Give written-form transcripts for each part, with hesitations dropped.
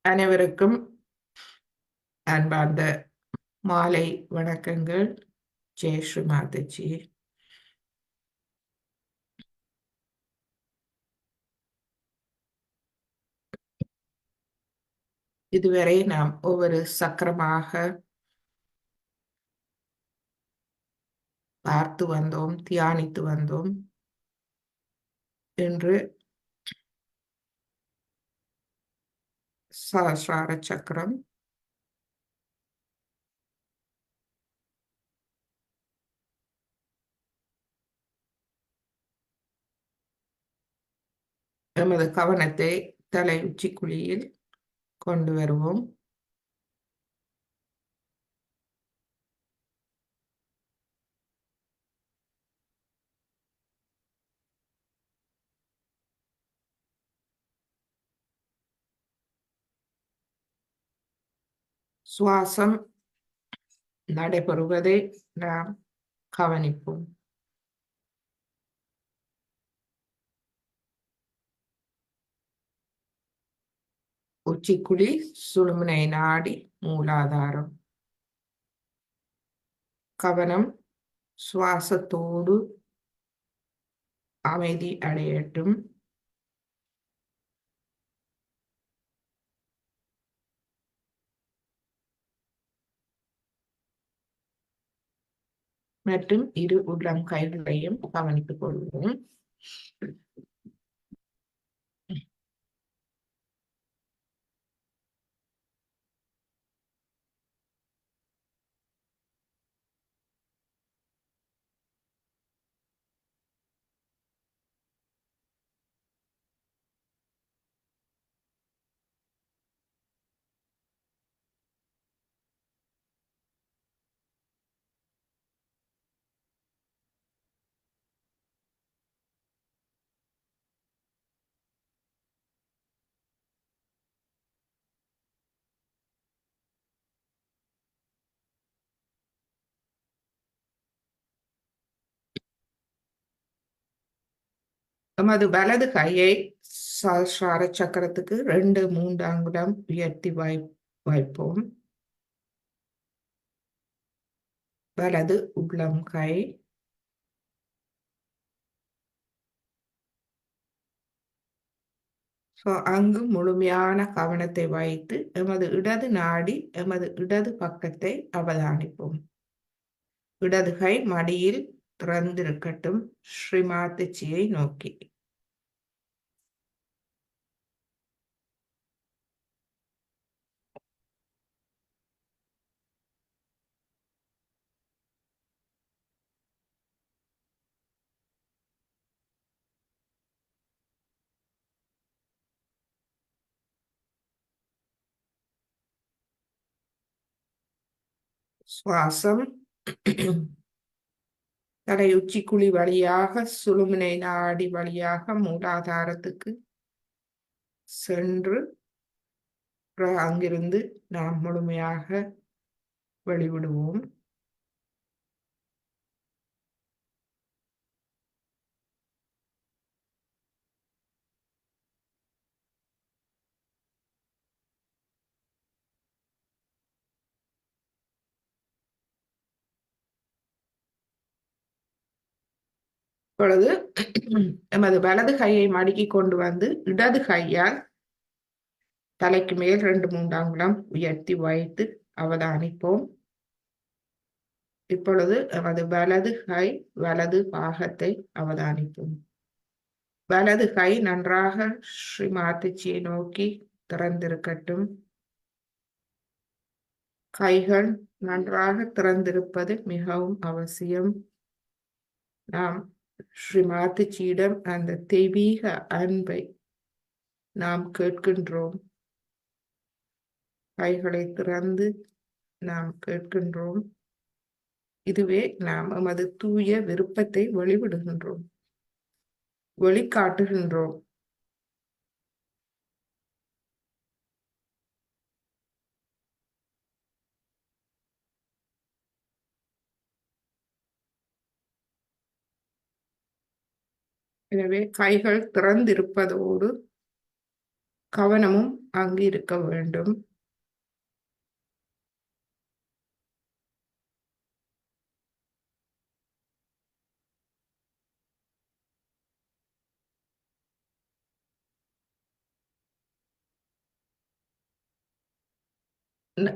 அனைவருக்கும் அன்பார்ந்த மாலை வணக்கங்கள். ஜெய் ஸ்ரீ மாதாஜி. இதுவரை நாம் ஒவ்வொரு சக்கரமாக பார்த்து வந்தோம், தியானித்து வந்தோம். இன்று சஹஸ்ரார சக்கரம், எமது கவனத்தை தலை உச்சிக்குழியில் கொண்டு வருவோம். சுவாசம் நடைபெறுவதை நாம் கவனிப்போம். உச்சிக்குழி, சுழுமுனை நாடி, மூலாதாரம். கவனம் சுவாசத்தோடு அமைதி அடையட்டும். மற்றும் இரு உள்ளம் கைகளையும் கவனித்துக் கொள்வோம். நமது வலது கையை சஹஸ்ரார சக்கரத்துக்கு 2-3 அங்குலம் உயர்த்தி வைப்போம். வலது உள்ளம் கை. அங்கு முழுமையான கவனத்தை வைத்து எமது இடது நாடி, எமது இடது பக்கத்தை அவதானிப்போம். இடது கை மடியில் திறந்திருக்கட்டும், ஸ்ரீ மாதாஜியை நோக்கி. சுவாசம் தலை உச்சிக்குழி வழியாக, சுழுமுனை நாடி வழியாக மூலாதாரத்துக்கு சென்று அங்கிருந்து நாம் முழுமையாக வெளிவிடுவோம். இப்பொழுது எமது வலது கையை மடக்கி கொண்டு வந்து இடது கையால் தலைக்கு மேல் 2-3 அங்குலம் உயர்த்தி வைத்து அவதானிப்போம். இப்பொழுது எமது வலது கை வலது பாகத்தை அவதானிப்போம். வலது கை நன்றாக ஸ்ரீ மாதாஜியை நோக்கி திறந்திருக்கட்டும். கைகள் நன்றாக திறந்திருப்பது மிகவும் அவசியம். நாம் ஸ்ரீ மாதாஜியிடம் அந்த தெய்வீக அன்பை நாம் கேட்கின்றோம். கைகளை திறந்து நாம் கேட்கின்றோம். இதுவே நாம் எமது தூய விருப்பத்தை வெளிவிடுகின்றோம், வெளிக்காட்டுகின்றோம். எனவே கைகள் திறந்திருப்பதோடு கவனமும் அங்கு இருக்க வேண்டும்.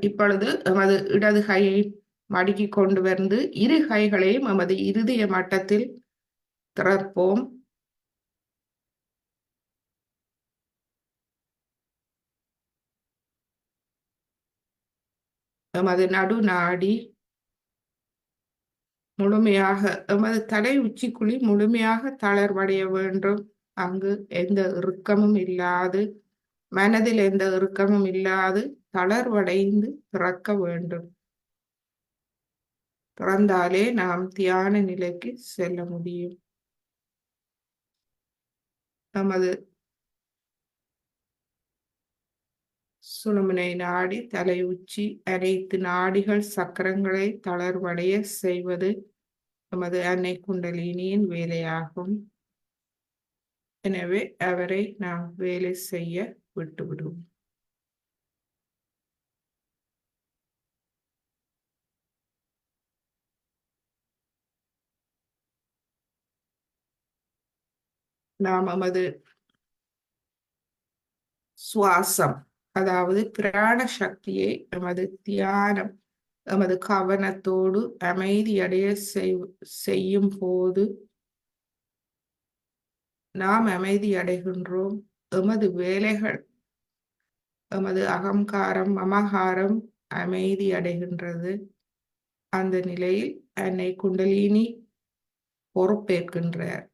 இப்பொழுது எமது இடது கையை மடக்கி கொண்டு வந்து இரு கைகளையும் எமது இருதய மட்டத்தில் திறப்போம். எமது நடு நாடி முழுமையாக எமது தலை உச்சிக்குழி முழுமையாக தளர்வடைய வேண்டும். அங்கு எந்த இறுக்கமும் இல்லாது, மனதில் எந்த இறுக்கமும் இல்லாது தளர்வடைந்து பிறக்க வேண்டும். பிறந்தாலே நாம் தியான நிலைக்கு செல்ல முடியும். நமது சுழுமுனை நாடி, தலை உச்சி, அனைத்து நாடிகள் சக்கரங்களை தளர்வடைய செய்வது நமது அன்னை குண்டலினியின் வேலையாகும். எனவே அவரை நாம் வேலை செய்ய விட்டுவிடுவோம். நாம் நமது சுவாசம், அதாவது பிராண சக்தியை நமது தியானம், நமது கவனத்தோடு அமைதியடைய செய்யும் போது நாம் அமைதி அடைகின்றோம். எமது வேலைகள், எமது அகங்காரம், மமகாரம் அமைதி அடைகின்றது. அந்த நிலையில் அன்னை குண்டலினி பொறுப்பேற்கின்றார்,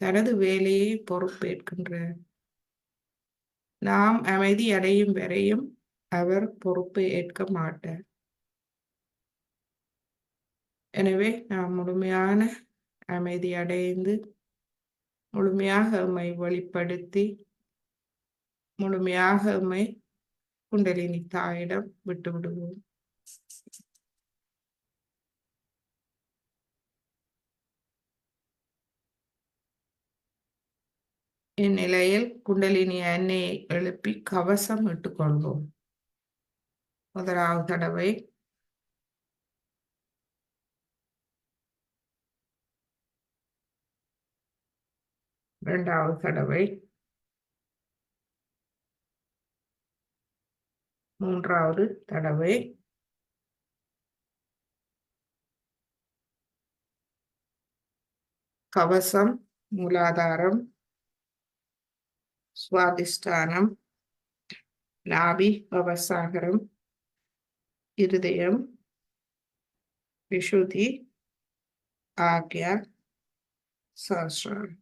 தனது வேலையை பொறுப்பேற்கின்றார். நாம் அமைதி அடையும் வரையும் அவர் பொறுப்பை ஏற்க மாட்டார். எனவே நாம் முழுமையான அமைதி அடைந்து முழுமையாக எம்மை வெளிப்படுத்தி முழுமையாக எம்மை குண்டலினி தாயிடம் விட்டுவிடுவோம். இந்நிலையில் குண்டலினி அன்னையை எழுப்பி கவசம் இட்டுக்கொள்வோம். முதலாவது தடவை இரண்டாவது தடவை, மூன்றாவது தடவை, கவசம், மூலாதாரம், சுவாதிஷ்டானம், நாபி, பவசாகரம், இருதயம், விஷுதி, ஆக்யா, சஹஸ்ராரம்.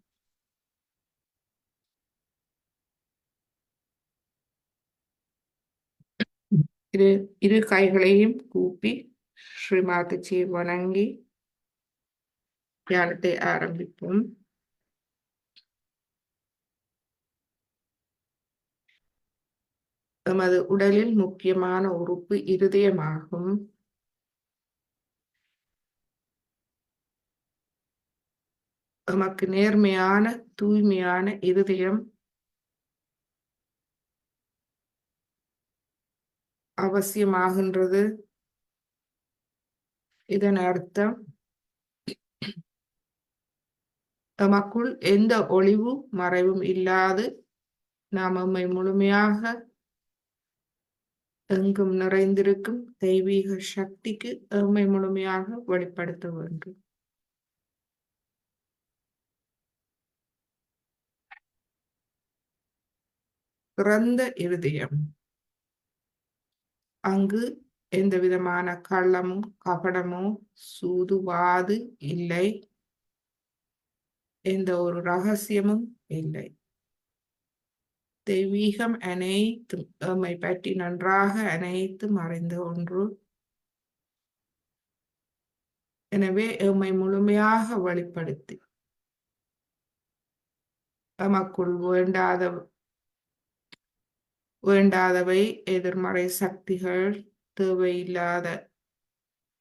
இரு கைகளையும் கூப்பி ஸ்ரீமாதஜியை வணங்கி தியானத்தை ஆரம்பிப்போம். எமது உடலில் முக்கியமான உறுப்பு இருதயமாகும். எமக்கு நேர்மையான தூய்மையான இருதயம் அவசியமாகின்றது. இதன் அர்த்தம் எமக்குள் எந்த ஒளிவு மறைவும் இல்லாது நாம் எம்மை முழுமையாக எங்கும் நிறைந்திருக்கும் தெய்வீக சக்திக்கு எம்மை முழுமையாக வெளிப்படுத்த வேண்டும். பிறந்த இருதயம், அங்கு எந்த விதமான கள்ளமும் கபடமோ சூதுவாது இல்லை, எந்த ஒரு ரகசியமும் இல்லை. தெய்வீகம் அனைத்தும் எம்மை பற்றி நன்றாக அனைத்தும் அறிந்த ஒன்று. எனவே எம்மை முழுமையாக வெளிப்படுத்தி எமக்குள் வேண்டாதவை, எதிர்மறை சக்திகள், தேவையில்லாத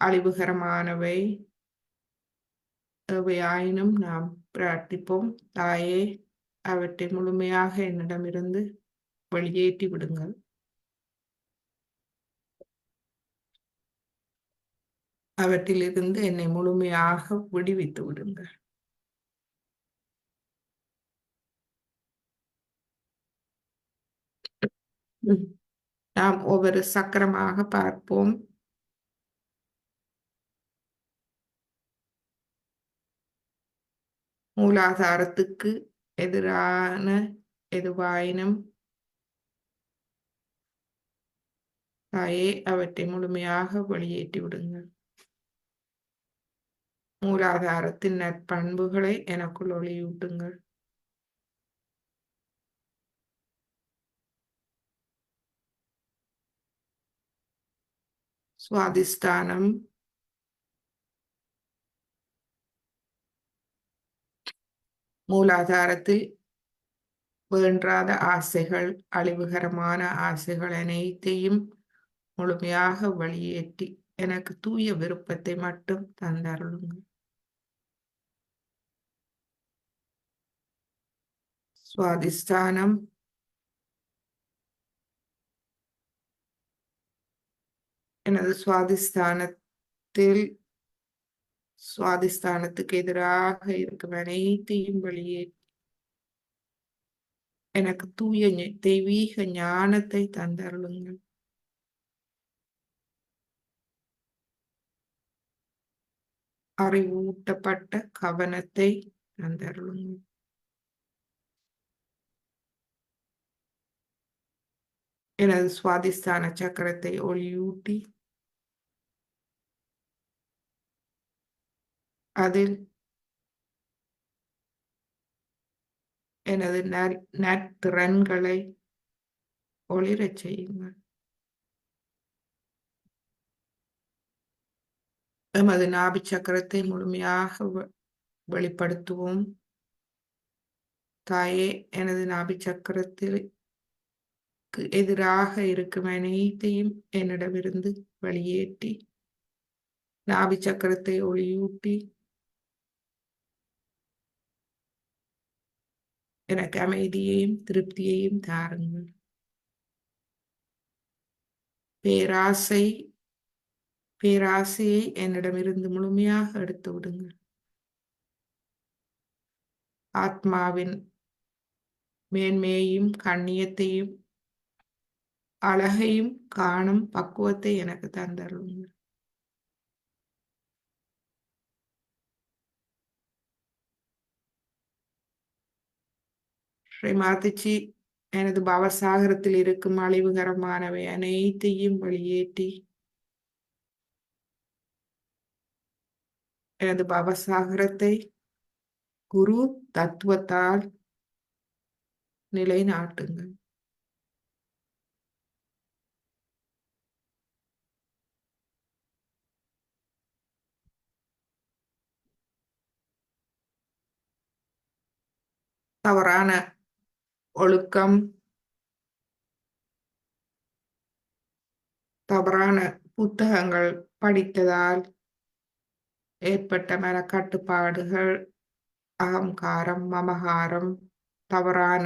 அழிவுகரமானவை எவையாயினும் நாம் பிரார்த்திப்போம். தாயே, அவற்றை முழுமையாக என்னிடமிருந்து வெளியேற்றி விடுங்கள். அவற்றிலிருந்து என்னை முழுமையாக விடுவித்து விடுங்கள். நாம் ஒவ்வொரு சக்கரமாக பார்ப்போம். மூலாதாரத்துக்கு எதிரான எதுவாயினும் தாயே அவற்றை முழுமையாக வெளியேற்றி விடுங்கள். மூலாதாரத்தின் நற்பண்புகளை எனக்குள் ஒளியூட்டுங்கள். சுவாதிஷ்டானம் மூலாதாரத்தில் வேண்டாத ஆசைகள், அழிவுகரமான ஆசைகள் அனைத்தையும் முழுமையாக வெளியேற்றி எனக்கு தூய விருப்பத்தை மட்டும் தந்தருளுங்கள். சுவாதிஷ்டானம் எனது சுவாதிஷ்டானத்துக்கு எதிராக இருக்கும் அனைத்தையும் வெளியேற்றி எனக்கு தூய தெய்வீக ஞானத்தை தந்தருளுங்கள். அறிவூட்டப்பட்ட கவனத்தை தந்தருளுங்கள். எனது சுவாதிஷ்டான சக்கரத்தை ஒளியூட்டி அதில் எனது நற்திறன்களை ஒளிரச் செய்யுங்கள். எமது நாபி சக்கரத்தை முழுமையாக வெளிப்படுத்துவோம். தாயே, எனது நாபி சக்கரத்திற்கு எதிராக இருக்கும் அனைத்தையும் என்னிடமிருந்து வெளியேற்றி நாபி சக்கரத்தை ஒளியூட்டி எனக்கு அமைதியையும் திருப்தியையும் தாருங்கள். பேராசையை என்னிடமிருந்து முழுமையாக எடுத்து விடுங்கள். ஆத்மாவின் மேன்மையையும் கண்ணியத்தையும் அழகையும் காணும் பக்குவத்தை எனக்கு தந்தருளுங்கள். ஸ்ரீமாதிச்சி, எனது பவசாகரத்தில் இருக்கும் அழிவுகரமானவை அனைத்தையும் வெளியேற்றி எனது பவசாகரத்தை குரு தத்துவத்தால் நிலைநாட்டுங்கள். தவறான ஒழுக்கம், தவறான புத்தகங்கள் படித்ததால் ஏற்பட்ட மனக்கட்டுப்பாடுகள், அகங்காரம், மமகாரம், தவறான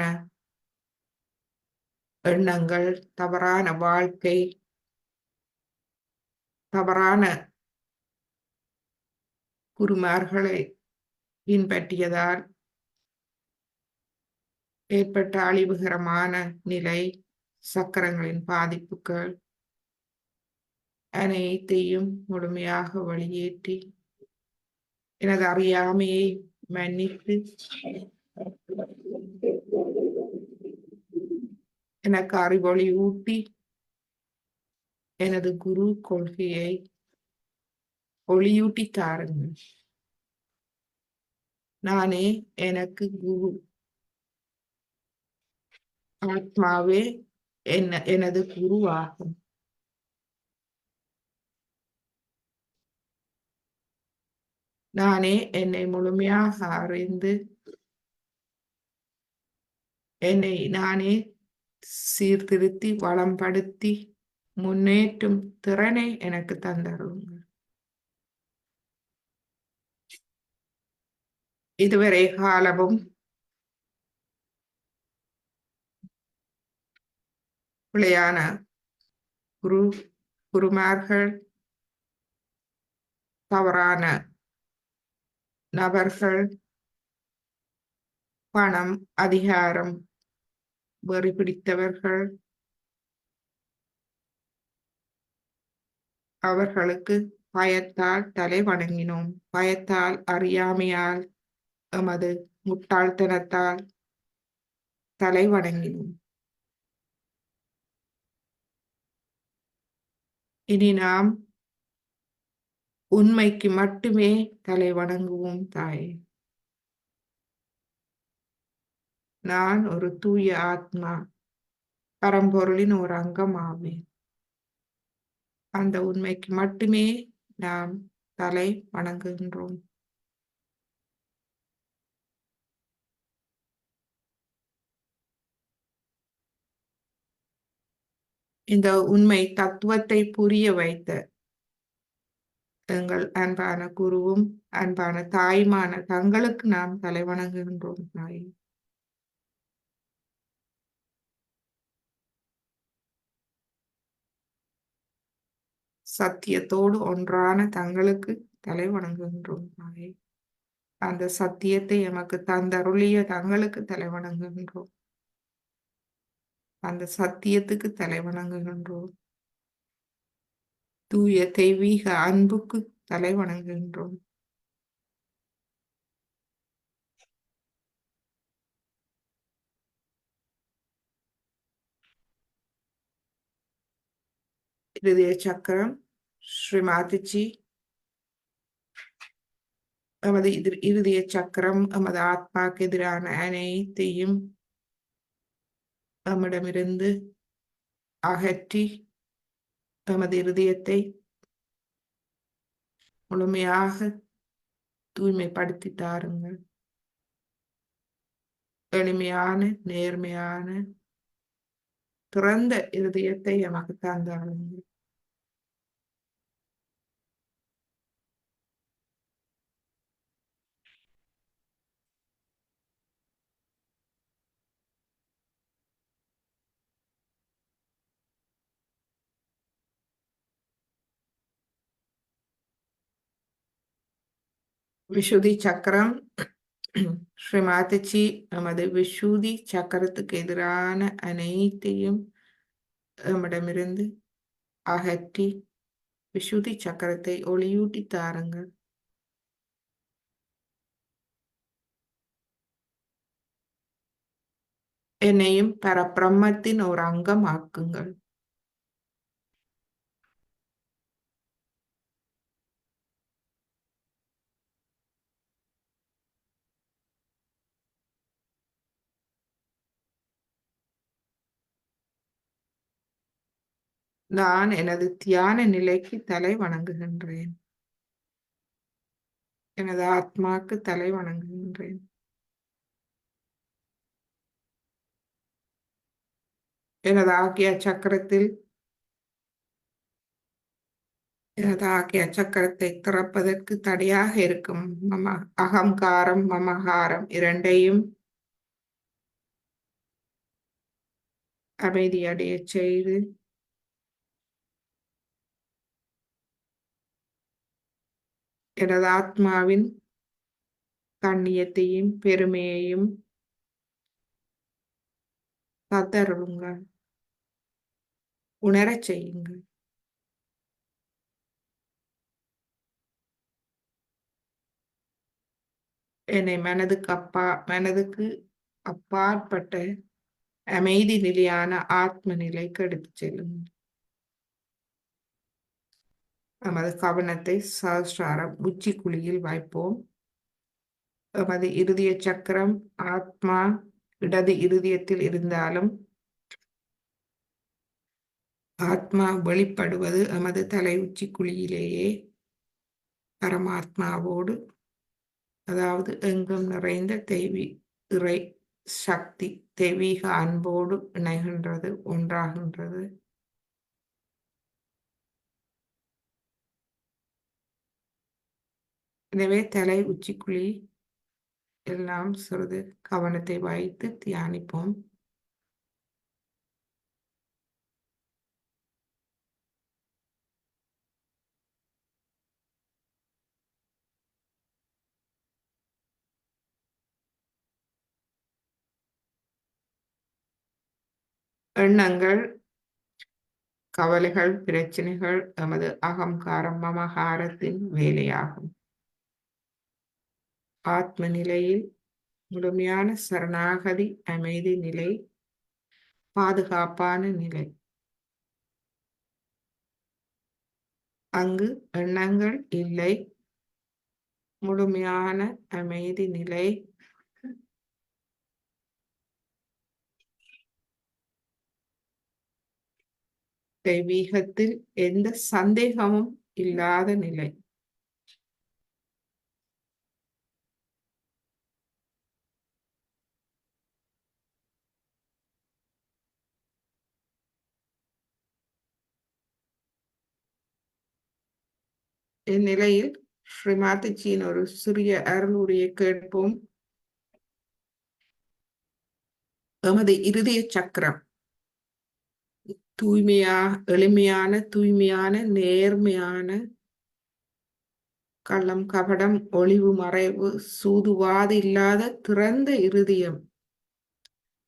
எண்ணங்கள், தவறான வாழ்க்கை, தவறான குருமார்களை பின்பற்றியதால் ஏற்பட்ட அழிவுகரமான நிலை, சக்கரங்களின் பாதிப்புகள் அனைத்தையும் முழுமையாக வெளியேற்றி எனது அறியாமையை மன்னித்து எனக்கு அறிவொளி ஊட்டி எனது குரு கொள்கையை ஒளியூட்டி தாருங்கள். நானே எனக்கு குரு. ஆத்மாவே எனது குருவாகும். நானே என்னை முழுமையாக அறிந்து என்னை நானே சீர்திருத்தி வளம்படுத்தி முன்னேற்றும் திறனை எனக்கு தந்தருளுங்கள். இதுவரை காலமும் பிழையான குரு குருமார்கள், தவறான நபர்கள், பணம், அதிகாரம், வெறி பிடித்தவர்கள், அவர்களுக்கு பயத்தால் தலை வணங்கினோம். பயத்தால், அறியாமையால், எமது முட்டாள்தனத்தால் தலை வணங்கினோம். இனி நாம் உண்மைக்கு மட்டுமே தலை வணங்குவோம் தாயே. நான் ஒரு தூய ஆத்மா, பரம்பொருளின் ஒரு அங்கம் ஆவேன். அந்த உண்மைக்கு மட்டுமே நாம் தலை வணங்குகின்றோம். இந்த உண்மை தத்துவத்தை புரிய வைத்த எங்கள் அன்பான குருவும் அன்பான தாயுமான தங்களுக்கு நாம் தலை வணங்குகின்றோம் தாய். சத்தியத்தோடு ஒன்றான தங்களுக்கு தலை வணங்குகின்றோம் தாய். அந்த சத்தியத்தை எமக்கு தந்தருளிய தங்களுக்கு தலை வணங்குகின்றோம். அந்த சத்தியத்துக்கு தலை வணங்குகின்றோம். தூய தெய்வீக அன்புக்கு தலை வணங்குகின்றோம். இருதய சக்கரம் ஸ்ரீமாதிஜி, எமது இருதய சக்கரம் எமது ஆத்மாக்கு எதிரான அனைத்தையும் நம்மிடமிருந்து அகற்றி எமது இருதயத்தை முழுமையாக தூய்மைப்படுத்தி தாருங்கள். எளிமையான, நேர்மையான, திறந்த இருதயத்தை எமக்கு தந்தாருங்கள். விஷுதி சக்கரம் ஸ்ரீமாதிஜி, நமது விஷுதி சக்கரத்துக்கு எதிரான அனைத்தையும் நம்மிடமிருந்து அகற்றி விஷுதி சக்கரத்தை ஒளியூட்டி தாருங்கள். என்னையும் பரபிரம்மத்தின் ஒரு அங்கம் ஆக்குங்கள். நான் எனது தியான நிலைக்கு தலை வணங்குகின்றேன். எனது ஆத்மாக்கு தலை வணங்குகின்றேன். எனது ஆக்கிய சக்கரத்தில் எனது ஆக்கிய சக்கரத்தை திறப்பதற்கு தடையாக இருக்கும் அகங்காரம், மமகாரம் இரண்டையும் அமைதியடைய செய்து எனது ஆத்மாவின் கண்ணியத்தையும் பெருமையையும் கத்தருளுங்கள், உணரச் செய்யுங்கள். என்னை மனதுக்கு அப்பாற்பட்ட அமைதி நிலையான ஆத்ம நிலைக்கு எடுத்துச் செல்லுங்கள். நமது கவனத்தை சஹஸ்ராரம் உச்சி குழியில் வைப்போம். நமது இருதய சக்கரம் ஆத்மா இடது இருதயத்தில் இருந்தாலும் ஆத்மா வெளிப்படுவது எமது தலை உச்சி குழியிலேயே பரமாத்மாவோடு, அதாவது எங்கும் நிறைந்த இறை சக்தி தெய்வீக அன்போடு இணைகின்றது, ஒன்றாகின்றது. எனவே தலை உச்சிக்குழி எல்லாம் சிறிது கவனத்தை வைத்து தியானிப்போம். எண்ணங்கள், கவலைகள், பிரச்சனைகள் எமது அகங்காரம், மமகாரத்தின் வேலையாகும். ஆத்ம நிலையில் முழுமையான சரணாகதி, அமைதி நிலை, பாதுகாப்பான நிலை. அங்கு எண்ணங்கள் இல்லை, முழுமையான அமைதி நிலை, தெய்வீகத்தில் எந்த சந்தேகமும் இல்லாத நிலை. இந்நிலையில் ஸ்ரீமாதிஜியின் ஒரு சிறிய அருளுரையை கேட்போம். எமது இருதய சக்கரம் எளிமையான, தூய்மையான, நேர்மையான, கள்ளம், கபடம், ஒளிவு, மறைவு, சூதுவாது இல்லாத திறந்த இருதயம்.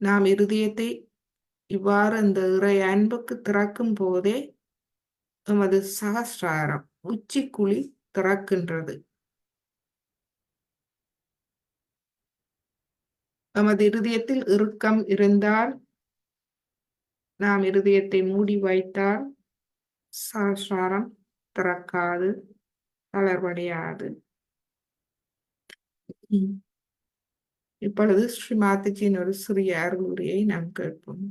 நாம் இருதயத்தை இவ்வாறு அந்த இறை அன்புக்கு திறக்கும் போதே எமது சகசிராரம் உச்சிக்குழி திறக்கின்றது. எமது இருதயத்தில் இறுக்கம் இருந்தால், நாம் இருதயத்தை மூடி வைத்தால் சகசிராரம் திறக்காது, தளர்வடையாது. இப்பொழுது ஸ்ரீமாதிஜியின் ஒரு சிறிய அருளுரையை நாம் கேட்போம்.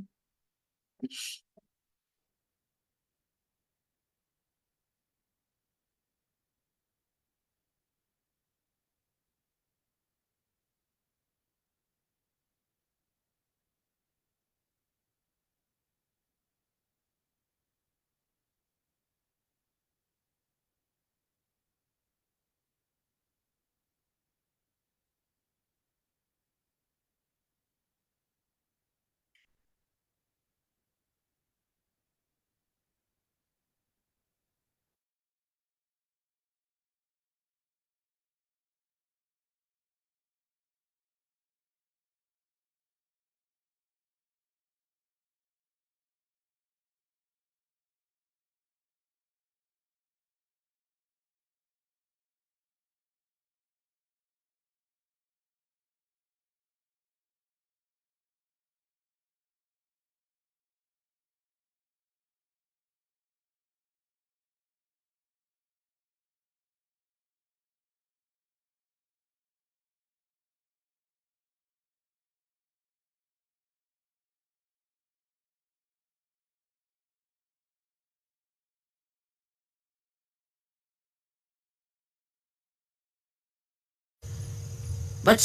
But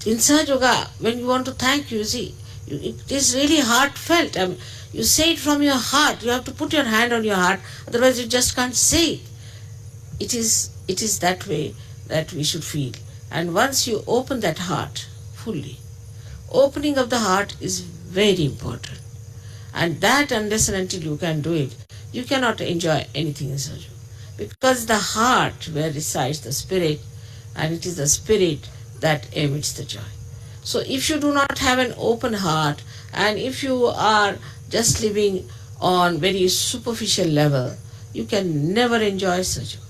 in Sahaja Yoga, when you want to thank, you see, it is really heartfelt. You say it from your heart. You have to put your hand on your heart, otherwise you just can't say it. It is that way that we should feel. And once you open that heart fully, opening of the heart is very important. And that, unless and until you can do it, you cannot enjoy anything in Sahaja Yoga. Because the heart where resides the spirit, and it is the spirit that emits the joy. So if you do not have an open heart, and if you are just living on very superficial level, you can never enjoy Sahaja Yoga.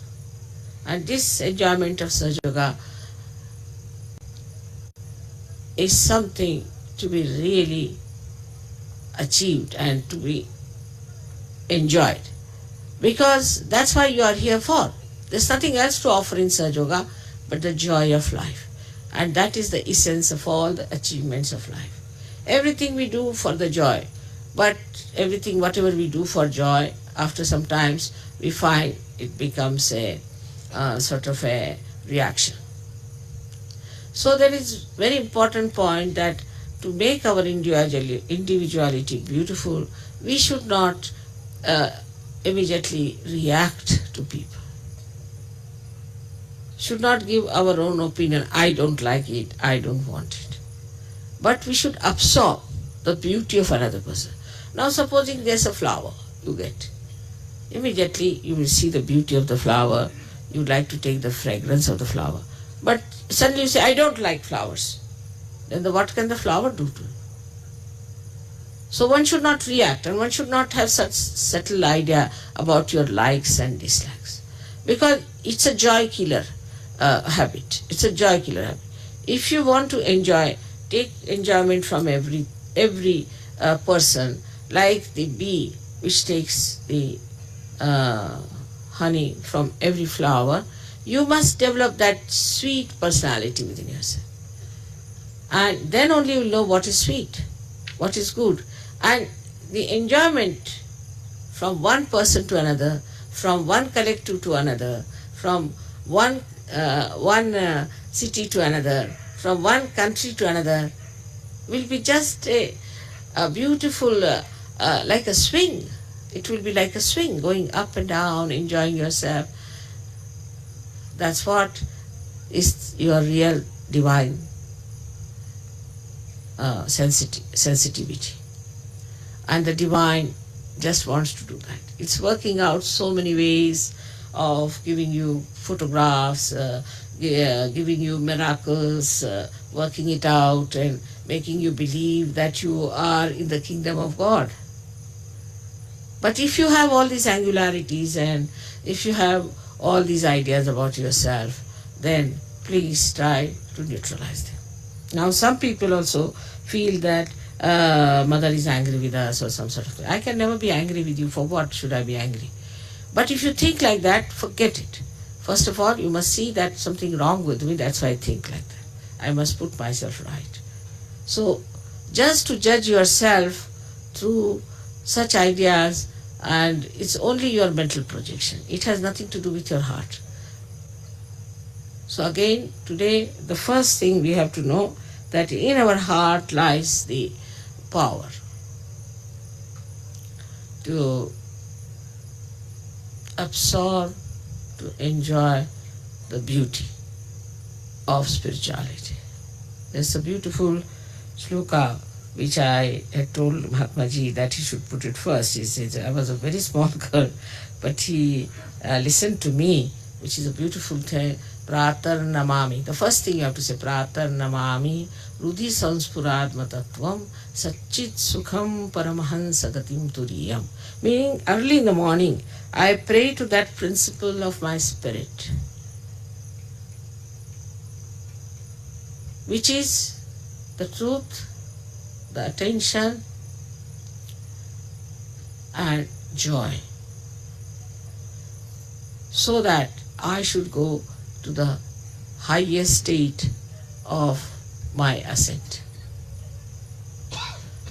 And this enjoyment of Sahaja Yoga is something to be really achieved and to be enjoyed. Because that's why you are here for. There's nothing else to offer in Sahaja Yoga but the joy of life. And that is the essence of all the achievements of life. Everything we do for the joy, but everything, whatever we do for joy, after some times we find it becomes a sort of a reaction. So there is very important point that to make our individuality beautiful, we should not immediately react to people. Should not give our own opinion. I don't like it, I don't want it. But we should absorb the beauty of another person. Now supposing there's a flower you get. Immediately you will see the beauty of the flower. You would like to take the fragrance of the flower. But suddenly you say, I don't like flowers. Then what can the flower do to you? So one should not react, and one should not have such subtle idea about your likes and dislikes, because it's a joy killer habit. It's a joy killer habit. If you want to enjoy, take enjoyment from every person, like the bee which takes the uh, honey from every flower. You must develop that sweet personality within yourself, and then only you'll know what is sweet, what is good. And the enjoyment from one person to another, from one collective to another, from one city to another, from one country to another, will be just a beautiful, like a swing. It will be like a swing, going up and down, enjoying yourself. That's what is your real divine sensitivity. And the divine just wants to do that. It's working out so many ways of giving you photographs, yeah, giving you miracles, working it out and making you believe that you are in the kingdom of God. But if you have all these angularities, and if you have all these ideas about yourself, then please try to neutralize them. Now, some people also feel that mother is angry with us or some sort of thing. I can never be angry with you. For what should I be angry? But if you think like that, forget it. First of all, you must see that something wrong with me. That's why I think like that. I must put myself right. So, just to judge yourself through such ideas, and it's only your mental projection. It has nothing to do with your heart. So again, today, the first thing we have to know that in our heart lies the power to absorb, to enjoy the beauty of spirituality. There's a beautiful shloka which I had told Mahatmaji that he should put it first. He said, I was a very small girl, but he listened to me, which is a beautiful thing. Pratar namami. The first thing you have to say, Pratar namami rudhi sanspuradmatattvam satchit sukham paramahansa gatim turiyam. Meaning, early in the morning, I pray to that principle of my spirit, which is the truth, the attention, and joy, so that I should go to the highest state of my ascent.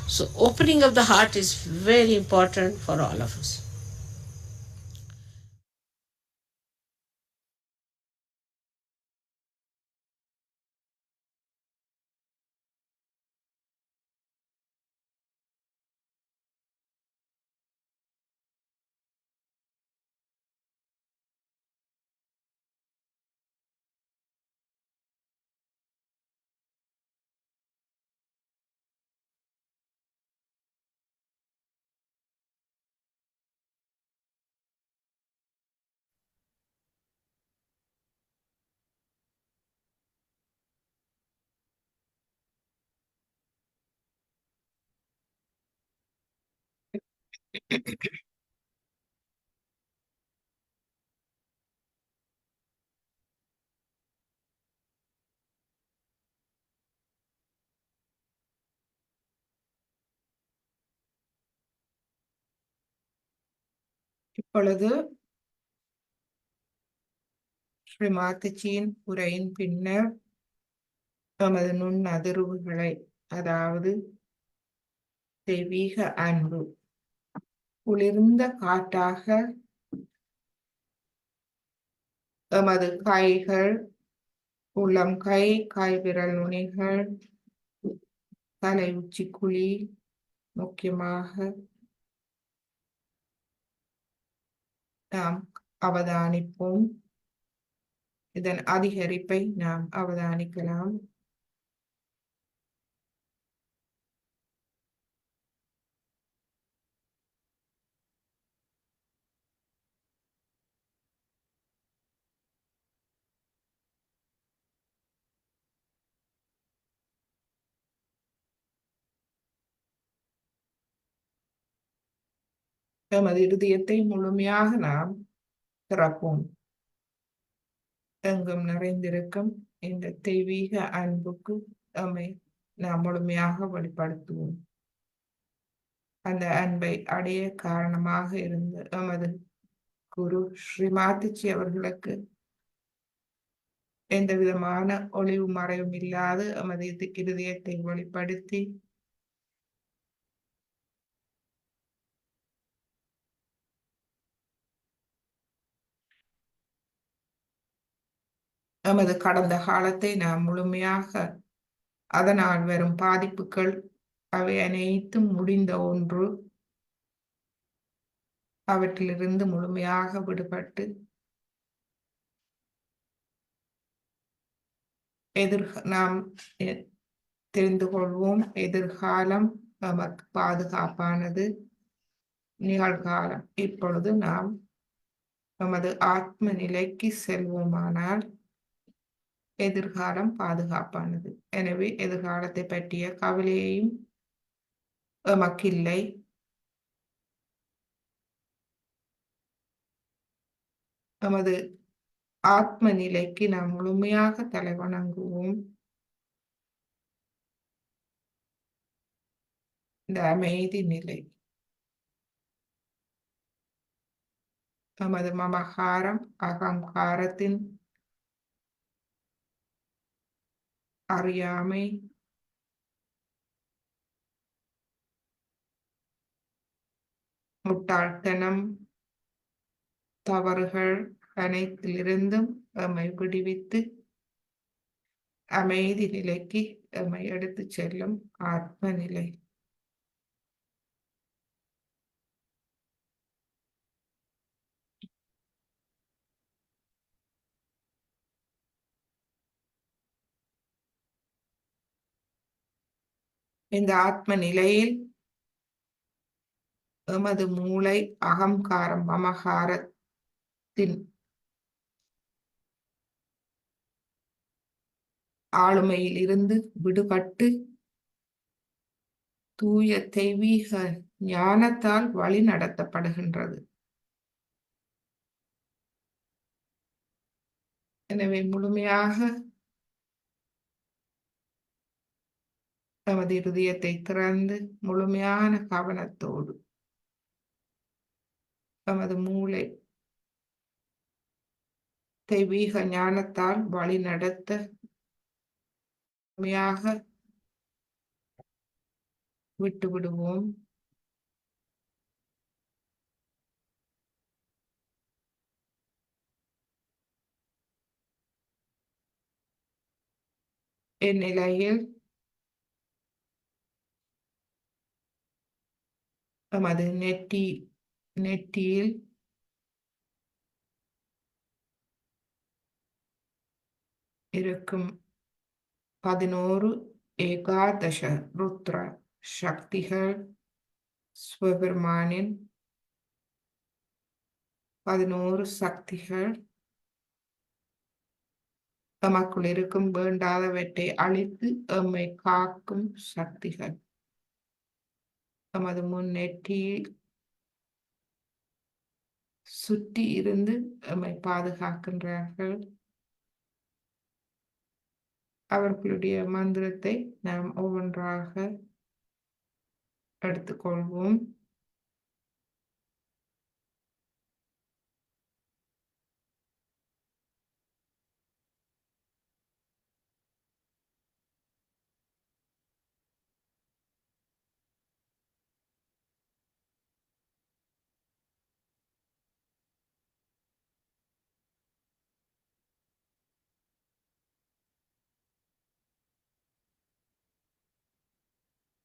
So, opening of the heart is very important for all of us. இப்பொழுது ஸ்ரீ மாதாஜியின் உரையின் பின்னர் நமது நுண் அதிர்வுகளை, அதாவது தெய்வீக அன்பு குளிர்ந்த காற்றாக எமது கைகள், உள்ளம் கை, கைவிரல் நுனிகள், தலை உச்சிக்குழி முக்கியமாக நாம் அவதானிப்போம். இதன் அதிகரிப்பை நாம் அவதானிக்கலாம். எமது இருதயத்தை முழுமையாக நாம் திறப்போம். எங்கும் நிறைந்திருக்கும் இந்த தெய்வீக அன்புக்கு நம்மை நாம் முழுமையாக வெளிப்படுத்துவோம். அந்த அன்பை அடைய காரணமாக இருந்த எமது குரு ஸ்ரீமாத்திச்சி அவர்களுக்கு எந்த விதமான ஒளிவு மறைவும் இல்லாது எமது இருதயத்தை வெளிப்படுத்தி எமது கடந்த காலத்தை நாம் முழுமையாக அதனால் வரும் பாதிப்புகள் அவை அனைத்தும் முடிந்த ஒன்று, அவற்றிலிருந்து முழுமையாக விடுபட்டு நாம் தெரிந்து கொள்வோம். எதிர்காலம் நமக்கு பாதுகாப்பானது, நிகழ்காலம். இப்பொழுது நாம் நமது ஆத்ம நிலைக்கு செல்வோமானால் எதிர்காலம் பாதுகாப்பானது. எனவே எதிர்காலத்தை பற்றிய கவலையையும் எமக்கில்லை. நமது ஆத்ம நிலைக்கு நாம் முழுமையாக தலைவணங்குவோம். இந்த அமைதி நிலை நமது மமகாரம், அகங்காரத்தின் அறியாமை, முட்டாள்தனம், தவறுகள் அனைத்திலிருந்தும் எம்மை விடுவித்து அமைதி நிலைக்கு எம்மை எடுத்துச் செல்லும் ஆத்ம நிலை. இந்த ஆத்ம நிலையில் எமது மூளை, அகங்காரம், மமகாரத்தின் ஆளுமையில் இருந்து விடுபட்டு தூய தெய்வீக ஞானத்தால் வழி நடத்தப்படுகின்றது. எனவே முழுமையாக நமது இருதயத்தை திறந்து முழுமையான கவனத்தோடு நமது மூளை தெய்வீக ஞானத்தால் வழி நடத்த முழுமையாக விட்டு விடுவோம். இந்நிலையில் நமது நெற்றியில் இருக்கும் 11 ஏகாதச ருத்ர சக்திகள், சிவபெருமானின் 11 சக்திகள், நமக்குள் இருக்கும் வேண்டாதவற்றை அழித்து எம்மை காக்கும் சக்திகள் நமது முன்னெற்றியில் சுற்றி இருந்து எம்மை பாதுகாக்கின்றார்கள். அவர்களுடைய மந்திரத்தை நாம் ஒவ்வொன்றாக எடுத்துக்கொள்வோம்.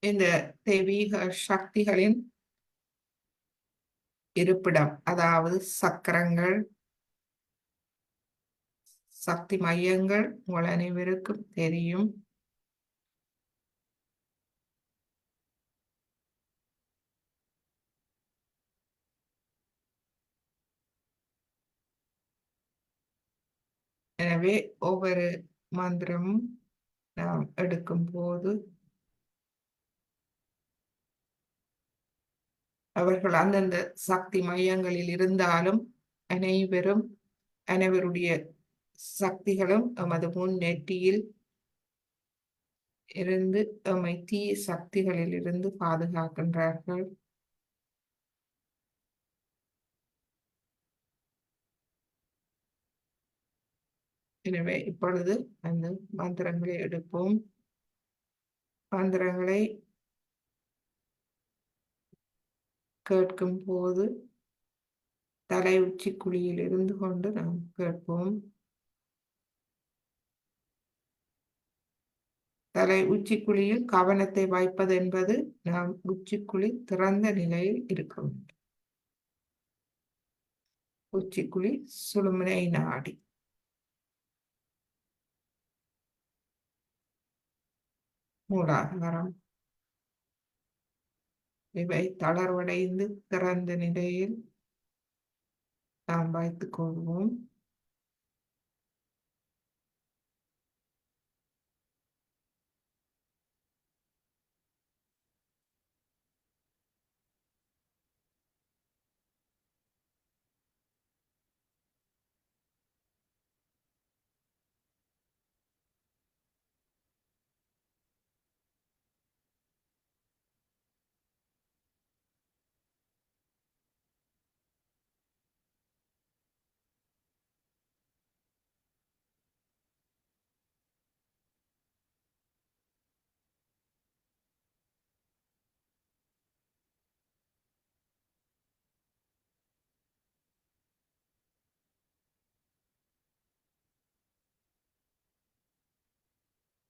இந்த தெய்வீக சக்திகளின் இருப்பிடம், அதாவது சக்கரங்கள், சக்தி மையங்கள் உங்கள் அனைவருக்கும் தெரியும். எனவே ஒவ்வொரு மந்திரமும் நாம் எடுக்கும் போது அவர்கள் அந்தந்த சக்தி மையங்களில் இருந்தாலும் அனைவருடைய சக்திகளும் எமது முன் நெற்றியில் இருந்து எம்மை தீய சக்திகளில் இருந்து பாதுகாக்கின்றார்கள். எனவே இப்பொழுது அந்த மந்திரங்களை எடுப்போம். மந்திரங்களை கேட்கும் போது தலை உச்சி குழியில் இருந்து கொண்டு நாம் கேட்போம். தலை உச்சிக்குழியில் கவனத்தை வைப்பது என்பது நாம் உச்சிக்குழி திறந்த நிலையில் இருக்க வேண்டும். உச்சிக்குழி சுழுமுனை நாடி. மூலாதாரம். இவை தளர்வடைந்து திறந்த நிலையில் நாம் வைத்துக் கொள்வோம்.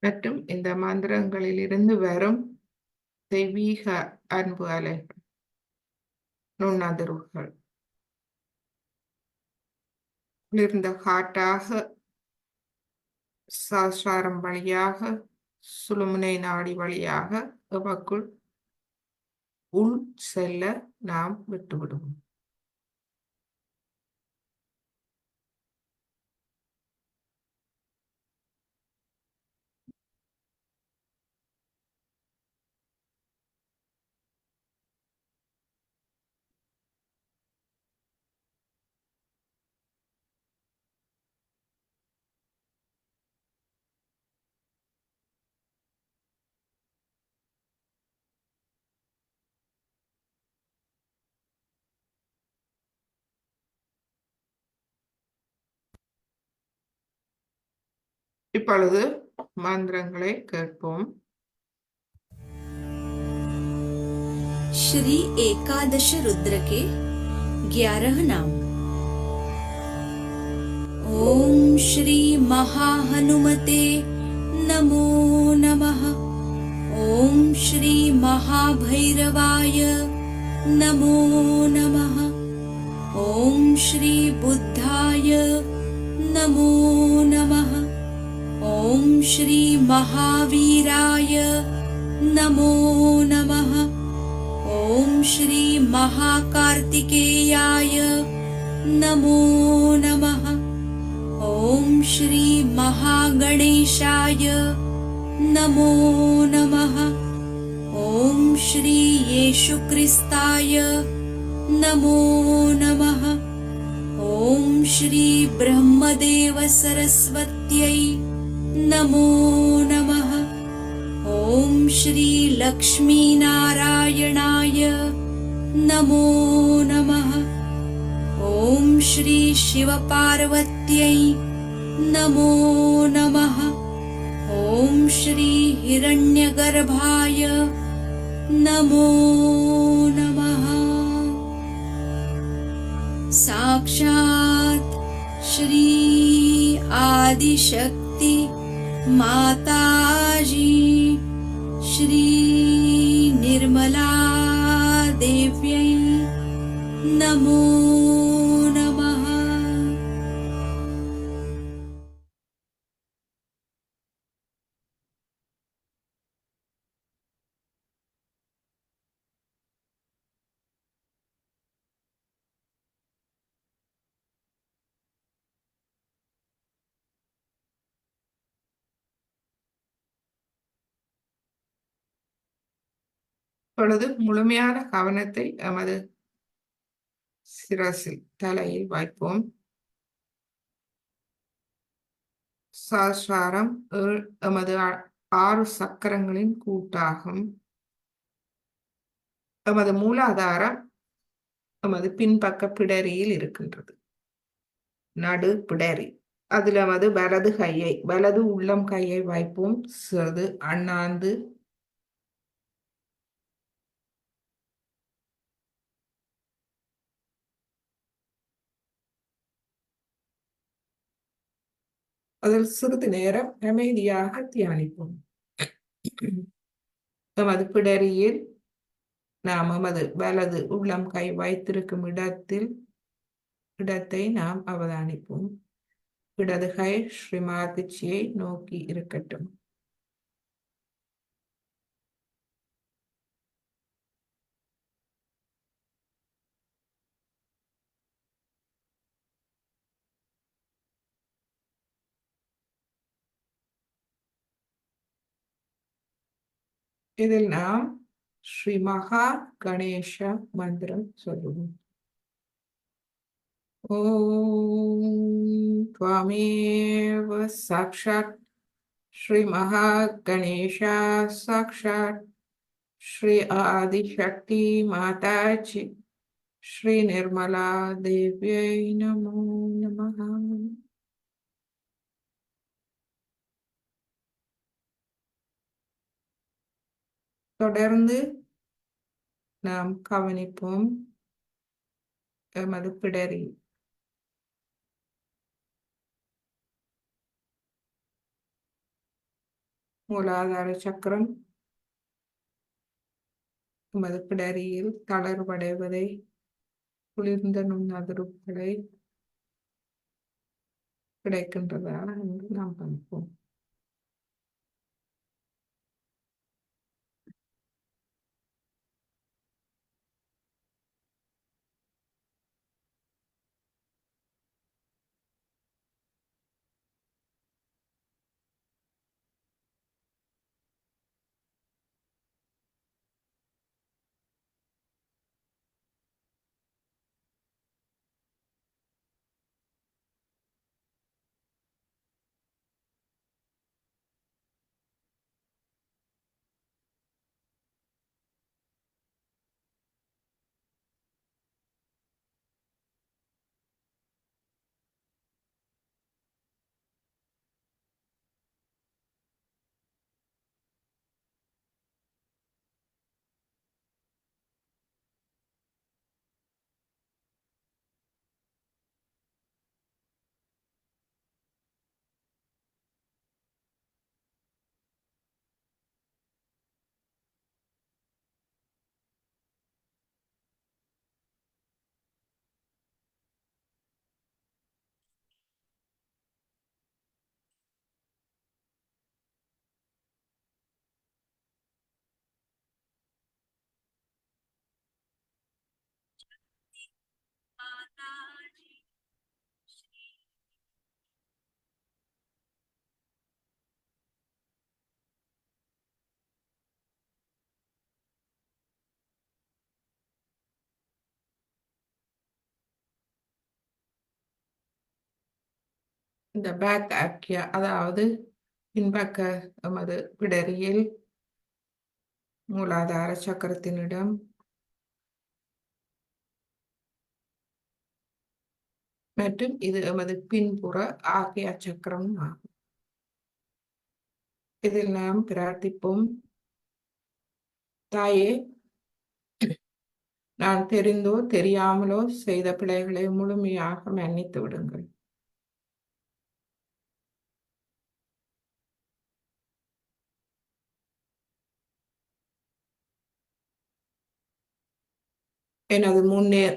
மற்றும் இந்த மந்திரங்களில் இருந்து வரும் தெய்வீக அன்பு அலைகள், நுண்ணதிர்வுகள் குளிர்ந்த காற்றாக சஹஸ்ராரம் வழியாக சுழுமுனை நாடி வழியாக எமக்குள் உள் செல்ல நாம் விட்டுவிடுவோம். இப்பொழுது மந்திரங்களை கேட்போம். श्री एकादश रुद्र के 11 नाम। ओम श्री महाहनुमते नमो नमः। ओम श्री महाभैरवाय नमो नमः। ओम श्री बुद्धाय नमो नमः। ओम श्री महावीराय नमो नमः। ओम श्री महाकार्तिकेयाय नमो नमः। ओम श्री महागणेशाय नमो नमः। ओम श्री येशुक्रिस्ताय नमो नमः। ओम श्री ब्रह्मदेव सरस्वत्यै नमो नमः। ओम श्री लक्ष्मीनारायणाय नमो नमः। ओम श्री शिवपार्वत्यै नमो नमः। ओम श्री हिरण्यगर्भाय नमो नमः। साक्षात् श्री आदिशक्ति माताजी श्री निर्मला देव्यै नमो नमः। இப்பொழுது முழுமையான கவனத்தை எமது சிரசில் தலையில் வைப்போம். சஹஸ்ராரம் எமது 6 சக்கரங்களின் கூட்டாகும். எமது மூலாதாரம் எமது பின்பக்க பிடரியில் இருக்கின்றது. நடு பிடரி. அதில் எமது வலது உள்ளம் கையை வைப்போம். சிறிது அண்ணாந்து அதில் சிறிது நேரம் அமைதியாக தியானிப்போம். எமது பிடரியில் நாம் எமது வலது உள்ளம் கை வைத்திருக்கும் இடத்தை நாம் அவதானிப்போம். இடது கை ஸ்ரீமாதிச்சியை நோக்கி இருக்கட்டும். இதில் நாம் ஸ்ரீ மகா கணேஷ மந்திரம் சொல்லுவோம். ஓம் त्वमेव साक्षात् श्री महागणेशा साक्षात् श्री आदिशक्ति माताजी श्री निर्मला देव्यै नमो नमः. தொடர்ந்து நாம் கவனிப்போம் எமது பிடரி. மூலாதார சக்கரம் எமது பிடரியில் தளர்வடைவதை, குளிர்ந்த நுண்ணதிர்வுகளை கிடைக்கின்றதா என்று நாம் பார்ப்போம். இந்த பேக் ஆக்கியா, அதாவது பின்பக்க எமது பிடரியில் மூலாதார சக்கரத்தினிடம் மற்றும் இது எமது பின்புற ஆகிய சக்கரம் ஆகும். இதில் நாம் பிரார்த்திப்போம். தாயே, நான் தெரிந்தோ தெரியாமலோ செய்த பிழைகளை முழுமையாக மன்னித்து விடுங்கள். எனது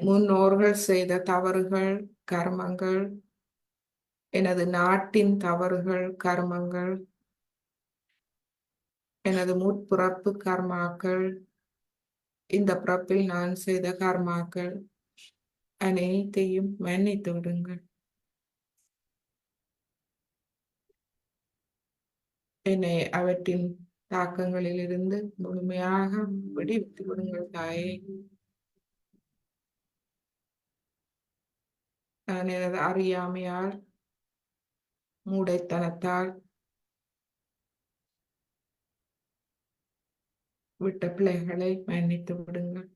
முன்னோர்கள் செய்த தவறுகள், கர்மங்கள், எனது நாட்டின் தவறுகள், கர்மங்கள், எனது முற்பிறப்பு கர்மாக்கள், இந்த பிறப்பில் நான் செய்த கர்மாக்கள் அனைத்தையும் மன்னித்து விடுங்கள். என்னை அவற்றின் தாக்கங்களிலிருந்து முழுமையாக விடுவித்து விடுங்கள் தாயே. நான் எனது அறியாமையால், மூடைத்தனத்தால் விட்ட பிள்ளைகளை மன்னித்து விடுங்கள்.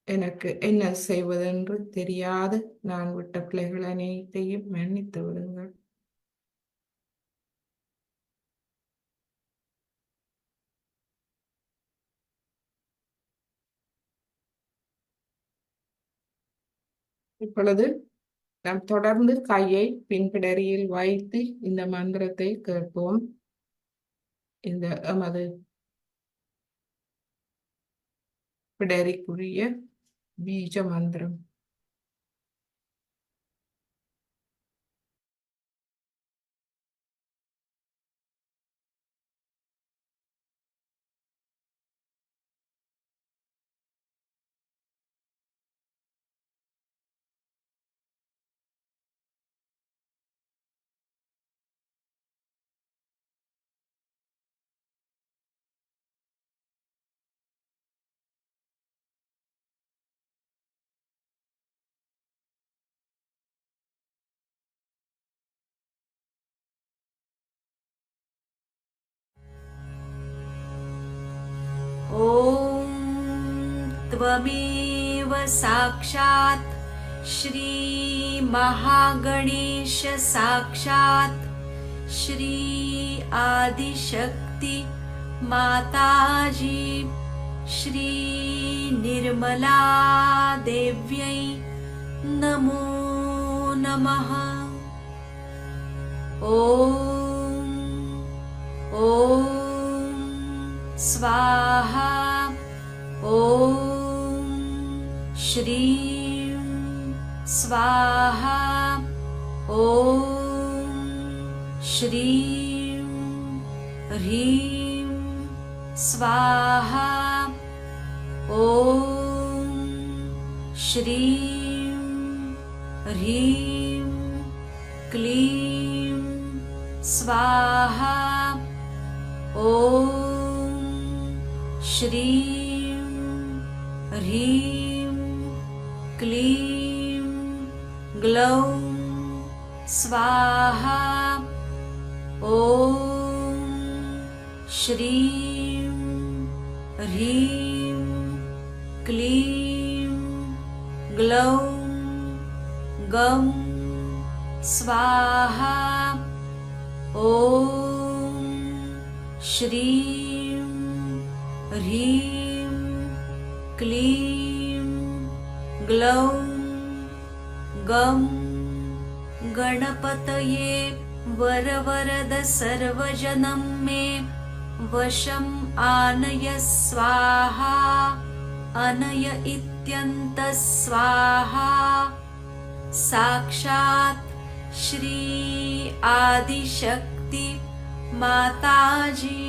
எனக்கு என்ன செய்வதென்று தெரியாது நான் விட்ட பிள்ளைகள் அனைத்தையும் மன்னித்து விடுங்கள். இப்பொழுது நாம் தொடர்ந்து கையை பின்பிடரியில் வைத்து இந்த மந்திரத்தை கேட்போம். இந்த எமது பிடரிக்குரிய பீஜ மந்திரம். ॐ त्वमेव साक्षात् श्रीमहागणेश साक्षात् श्री आदिशक्ति माताजी श्री निर्मला देव्यै नमो नमः। ॐ स्वाहा। ॐ श्रीं स्वाहा। ॐ श्रीं ह्रीं स्वाहा। ॐ श्रीं ह्रीं क्लीं स्वाहा। ॐ श्रीं ह्रीं क्लीं ग्लौं स्वाहा। ॐ श्रीं ह्रीं क्लीं ग्लौं गं स्वाहा। ॐ श्रीं ह्रीं क्लीं ग्लौं गं गणपतये वरवरद सर्वजनं मे वशम् आनय स्वाहा। अनय इत्यन्त स्वाहा। साक्षात् श्री आदिशक्ति माताजी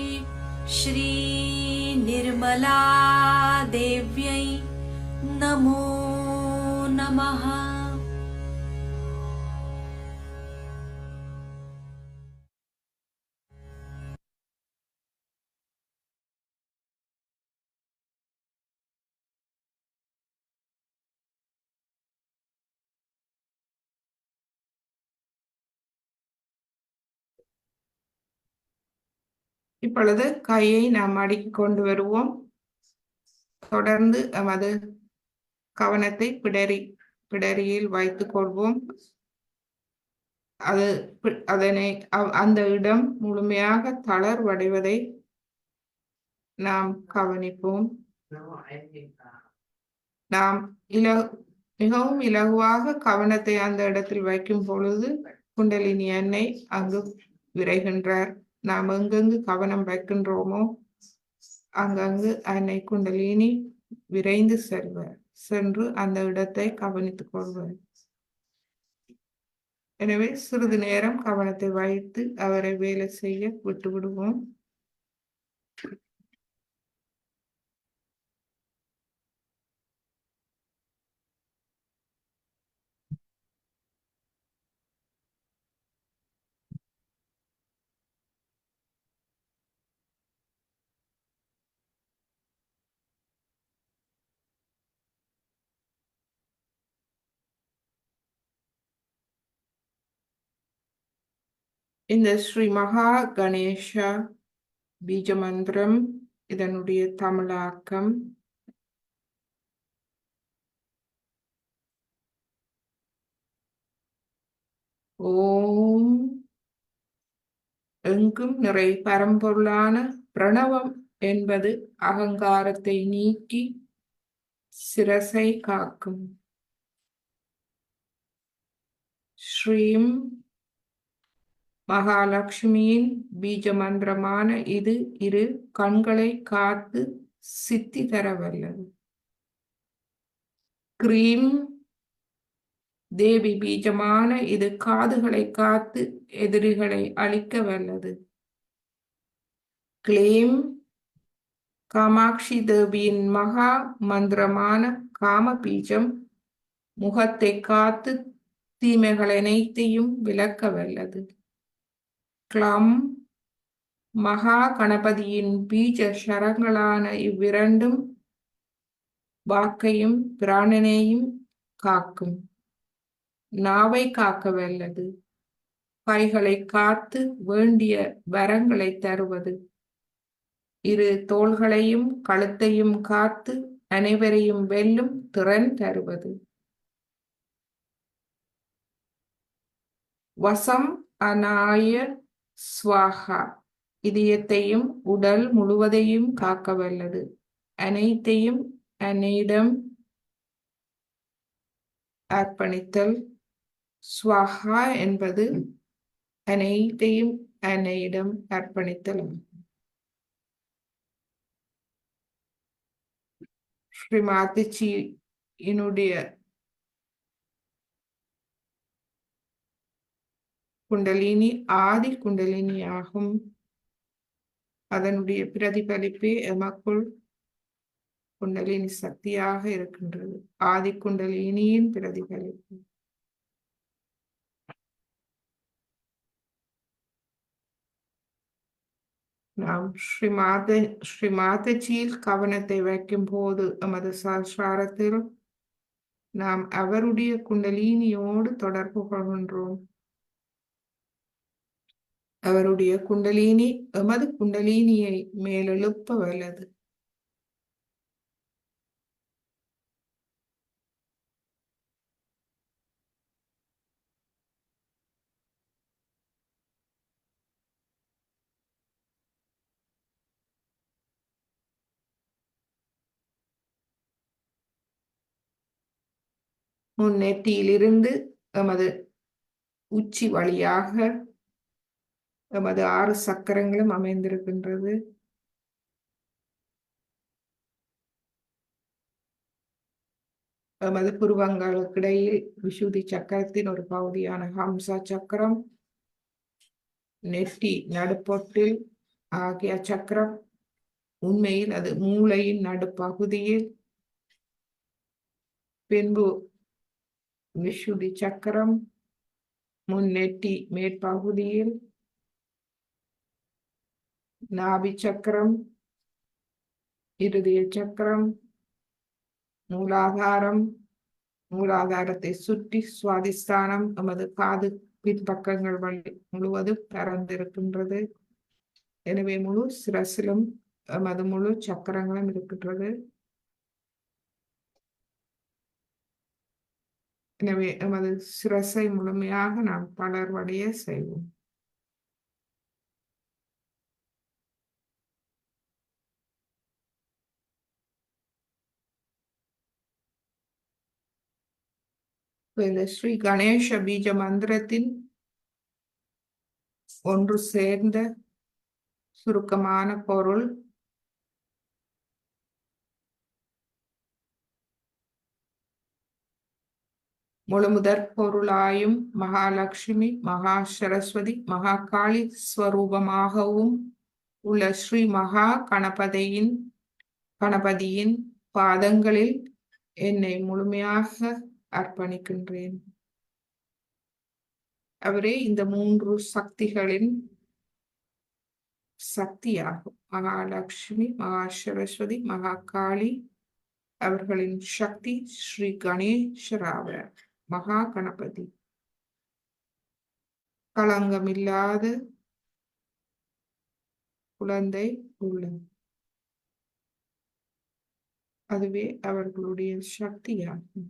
श्री निर्मला देव्यै नमो नमः। இப்பொழுது கையை நாம் மடக்கிக் கொண்டு வருவோம். தொடர்ந்து நமது கவனத்தை பிடரியில் வைத்துக் கொள்வோம். அந்த இடம் முழுமையாக தளர்வடைவதை நாம் கவனிப்போம். நாம் மிகவும் இலகுவாக கவனத்தை அந்த இடத்தில் வைக்கும் பொழுது குண்டலினி அன்னை அங்கு விரைகின்றார். நாம் எங்கெங்கு கவனம் வைக்கின்றோமோ அங்கங்கு அன்னை குண்டலினி விரைந்து சென்று அந்த இடத்தை கவனித்துக் கொள்வார். எனவே சிறிது நேரம் கவனத்தை வைத்து அவரை வேலை செய்ய விட்டு விடுவோம். இந்த ஸ்ரீ மகா கணேஷா பீஜ மந்திரம், இதனுடைய தமிழாக்கம். ஓம் எங்கும் நிறை பரம்பொருளான பிரணவம் என்பது அகங்காரத்தை நீக்கி சிரசை காக்கும். ஸ்ரீம் மகாலட்சுமியின் பீஜ மந்திரமான இது இரு கண்களை காத்து சித்தி தர வல்லது. கிரீம் தேவி பீஜமான இது காதுகளை காத்து எதிரிகளை அழிக்க வல்லது. கிளீம் காமாட்சி தேவியின் மகா மந்திரமான காம பீஜம் முகத்தை காத்து தீமைகள் அனைத்தையும் விலக்க வல்லது. க்ளம் மகா கணபதியின் பீஜ சரங்களான இவ்விரண்டும் வாக்கையும் பிராணனையும் காக்கும். நாவை காக்க வல்லது. கைகளை காத்து வேண்டிய வரங்களை தருவது. இரு தோள்களையும் கழுத்தையும் காத்து அனைவரையும் வெல்லும் திறன் தருவது. வசம் அநாய ஸ்வாஹா இதயத்தையும் உடல் முழுவதையும் காக்க வல்லது. அனைத்தையும் அன்னையிடம் அர்ப்பணித்தல். ஸ்வாஹா என்பது அனைத்தையும் அன்னையிடம் அர்ப்பணித்தல். ஸ்ரீ மாதாஜியினுடைய குண்டலினி ஆதி குண்டலினி ஆகும். அதனுடைய பிரதிபலிப்பே எமக்குள் குண்டலினி சக்தியாக இருக்கின்றது. ஆதி குண்டலினியின் பிரதிபலிப்பு. நாம் ஸ்ரீ மாதாஜியில் கவனத்தை வைக்கும் போது எமது சம்சாரத்தில் நாம் அவருடைய குண்டலினியோடு தொடர்பு கொள்கின்றோம். அவருடைய குண்டலினி எமது குண்டலினியை மேலெழுப்ப வல்லது. முன்னெற்றியிலிருந்து எமது உச்சி வழியாக எமது 6 சக்கரங்களும் அமைந்திருக்கின்றது. எமது புருவங்களுக்கிடையில் விசுதி சக்கரத்தின் ஒரு பகுதியான ஹம்சா சக்கரம், நெற்றி நடுப்பொட்டில் ஆகிய சக்கரம். உண்மையில் அது மூளையின் நடுப்பகுதியில். பின்பு விசுதி சக்கரம் முன்னெற்றி மேற்பகுதியில், நாபி சக்கரம், இருதய சக்கரம், மூலாதாரம், மூலாதாரத்தை சுற்றி சுவாதிஸ்தானம் எமது காது பின்பக்கங்கள் வழி முழுவதும் பரந்திருக்கின்றது. எனவே முழு சிரசிலும் எமது முழு சக்கரங்களும் இருக்கின்றது. எனவே எமது சிரசை முழுமையாக நாம் தளர்வடைய செய்வோம். இந்த ஸ்ரீ கணேச பீஜ மந்திரத்தின் ஒன்று சேர்ந்த சுருக்கமான பொருள் முழுமுதற் பொருளாயும் மகாலட்சுமி, மகா சரஸ்வதி, மகாகாளி ஸ்வரூபமாகவும் உள்ள ஸ்ரீ மகா கணபதியின் பாதங்களில் என்னை முழுமையாக அர்ப்பணிக்கின்றேன். அவரே இந்த 3 சக்திகளின் சக்தியாகும். மகாலட்சுமி, மகா சரஸ்வதி, மகாகாளி அவர்களின் சக்தி ஸ்ரீ கணேசராவர் மகா கணபதி. களங்கமில்லாத குழந்தை உள்ளம். அதுவே அவர்களுடைய சக்தியாகும்.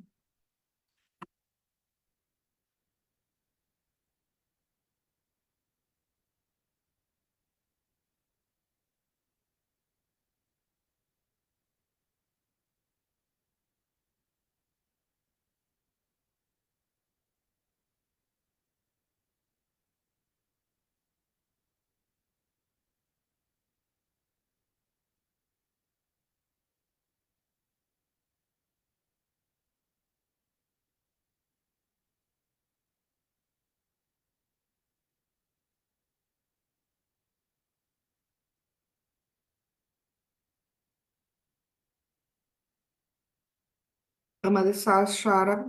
நமது சாஸ்திரம்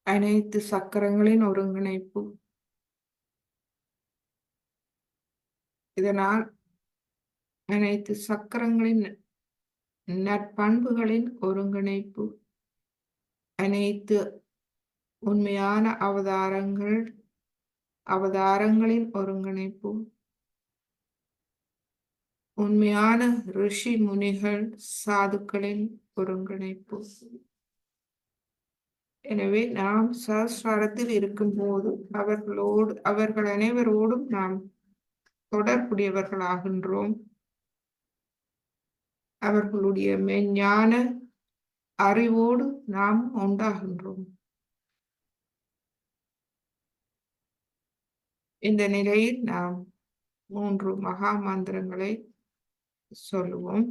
அனைத்து சக்கரங்களின் ஒருங்கிணைப்பு. இதனால் அனைத்து சக்கரங்களின் நற்பண்புகளின் ஒருங்கிணைப்பு, அனைத்து உண்மையான அவதாரங்களின் ஒருங்கிணைப்பு, உண்மையான ரிஷி முனிகள் சாதுக்களின் ஒருங்கிணைப்பு. எனவே நாம் சஹஸ்ராரத்தில் இருக்கும்போது அவர்கள் அனைவரோடும் நாம் தொடர்புடையவர்களாகின்றோம். அவர்களுடைய மெஞ்ஞான அறிவோடு நாம் உண்டாகின்றோம். இந்த நிலையில் நாம் 3 மகா மந்திரங்களை சொல்லுவோம்.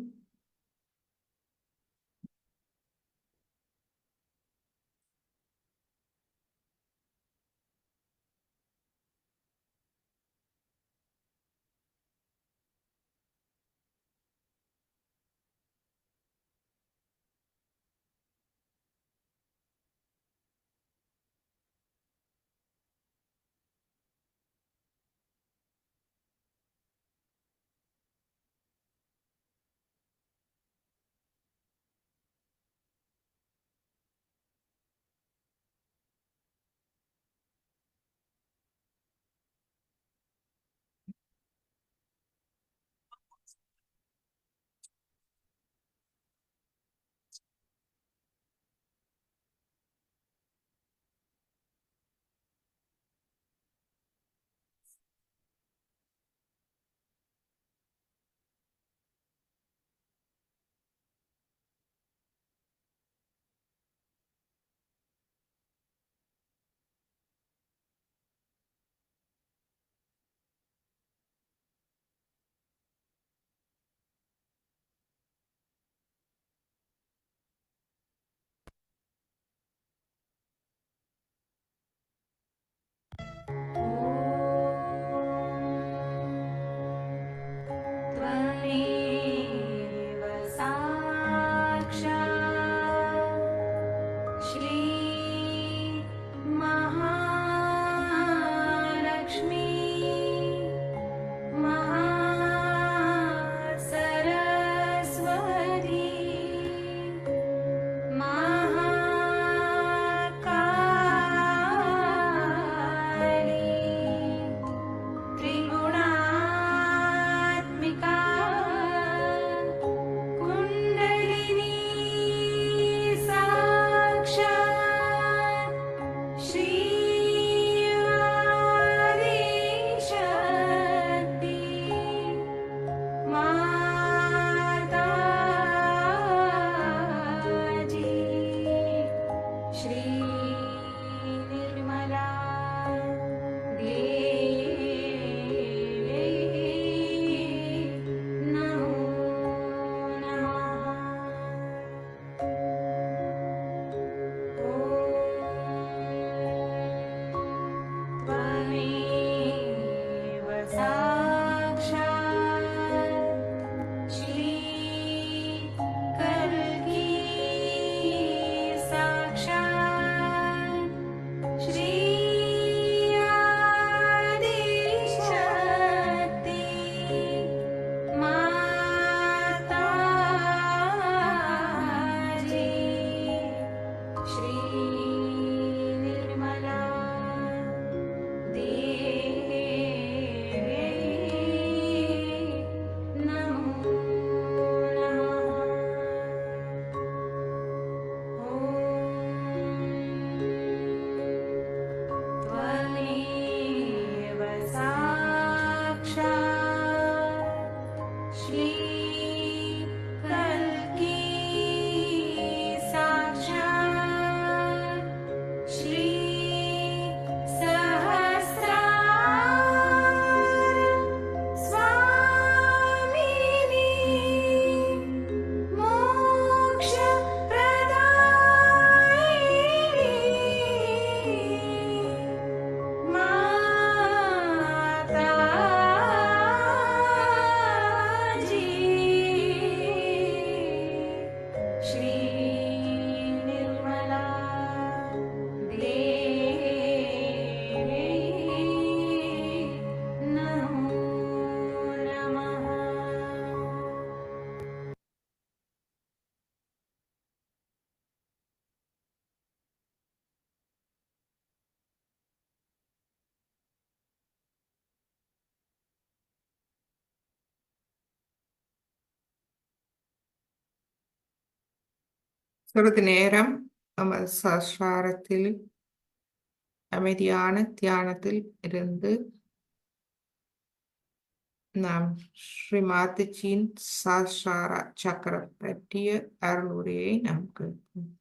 श्री कल्की साक्षात् श्री सहस्रार स्वामिनी मोक्ष प्रदायिनी माताजी श्री निर्मला देवी नमो नमः. சிறிது நேரம் நமது சஸ்ராரத்தில் அமைதியான தியானத்தில் இருந்து நாம் ஸ்ரீமாதிஜியின் சஹஸ்ரார சக்கரம் பற்றிய அருளுரையை நாம் கேட்போம்.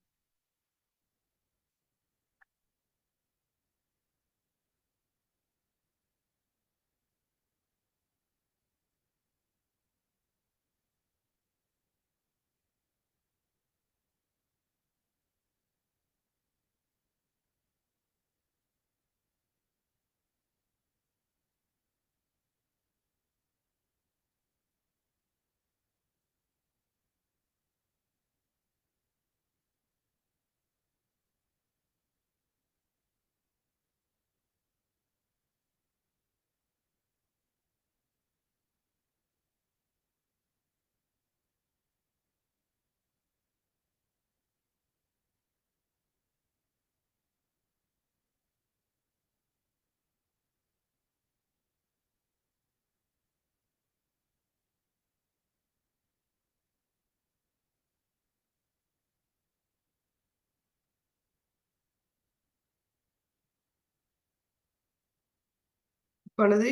இப்பொழுது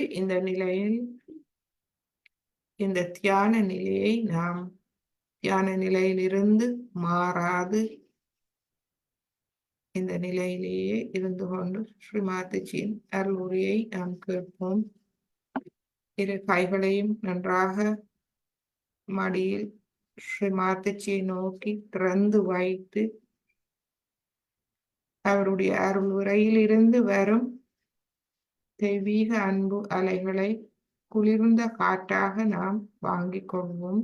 இந்த தியான நிலையை நாம் தியான நிலையிலிருந்து மாறாது இந்த நிலையிலேயே இருந்து கொண்டு ஸ்ரீமாதிஜியின் அருளுரையை நாம் கேட்போம். இரு கைகளையும் நன்றாக மடியில் ஸ்ரீமாதிஜியை நோக்கி திறந்து வைத்து அவருடைய அருளுரையில் இருந்து வரும் தெய்வீக அன்பு அலைகளை குளிர்ந்த காற்றாக நாம் வாங்கிக் கொள்வோம்.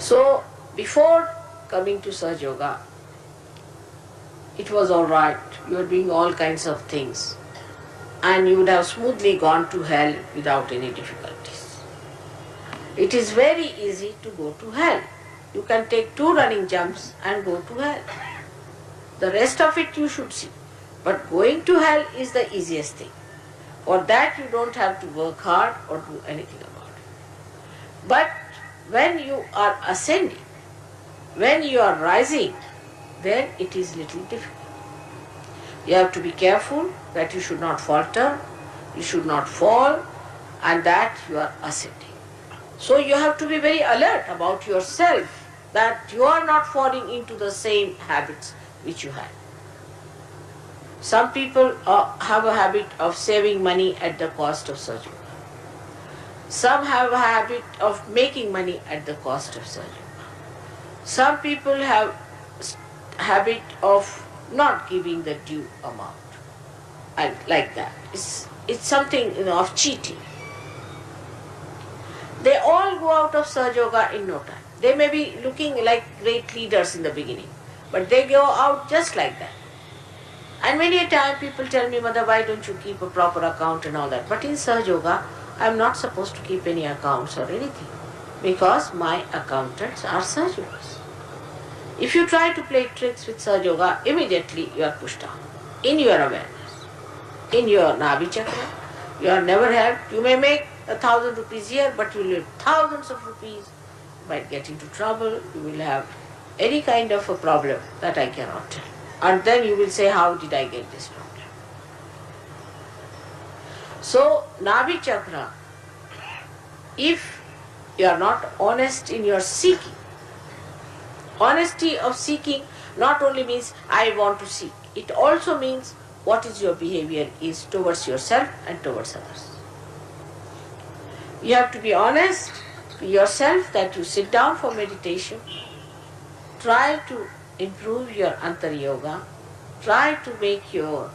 So, before coming to Sahaja Yoga, it was all right. You were doing all kinds of things, and you would have smoothly gone to hell without any difficulties. It is very easy to go to hell. You can take 2 running jumps and go to hell. The rest of it you should see. But going to hell is the easiest thing. For that you don't have to work hard or do anything about it. But when you are ascending, when you are rising, then it is little difficult. You have to be careful that you should not falter, you should not fall, and that you are ascending. So you have to be very alert about yourself, that you are not falling into the same habits which you had. Some people have a habit of saving money at the cost of surgery. Some have a habit of making money at the cost of surgery. Some people have habit of not giving the due amount. and like that. It's something, of cheating. They all go out of Sahaja Yoga in no time. They may be looking like great leaders in the beginning, but they go out just like that. And many a time people tell me, Mother, why don't you keep a proper account and all that? But in Sahaja Yoga, I am not supposed to keep any accounts or anything, because my accountants are Sahaja Yogas. If you try to play tricks with Sahaja Yoga, immediately you are pushed down in your awareness, in your Nabhi Chakra. You are never helped. You may make 1,000 rupees here, but you will lose thousands of rupees. You might get into trouble. You will have any kind of a problem that I cannot tell. And then you will say, how did I get this problem? So, Nabhi Chakra, if you are not honest in your seeking, honesty of seeking not only means I want to seek, it also means what is your behavior is towards yourself and towards others. You have to be honest to yourself that you sit down for meditation, try to improve your Antara Yoga, try to make your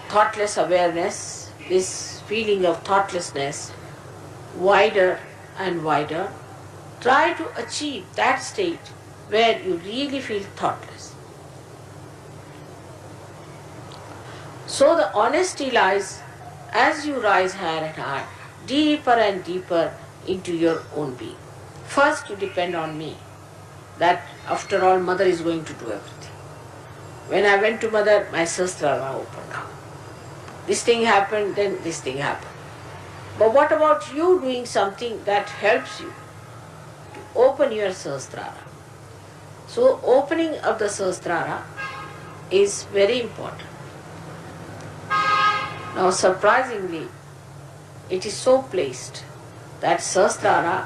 thoughtless awareness, this feeling of thoughtlessness, wider and wider. Try to achieve that state where you really feel thoughtless. So the honesty lies as you rise higher and higher, deeper and deeper into your own being. First you depend on me, that after all Mother is going to do everything. When I went to Mother, my Sahasrara opened up. This thing happened, then this thing happened. But what about you doing something that helps you to open your Sahasrara? So opening of the Sahasrara is very important. Now surprisingly, it is so placed that Sahasrara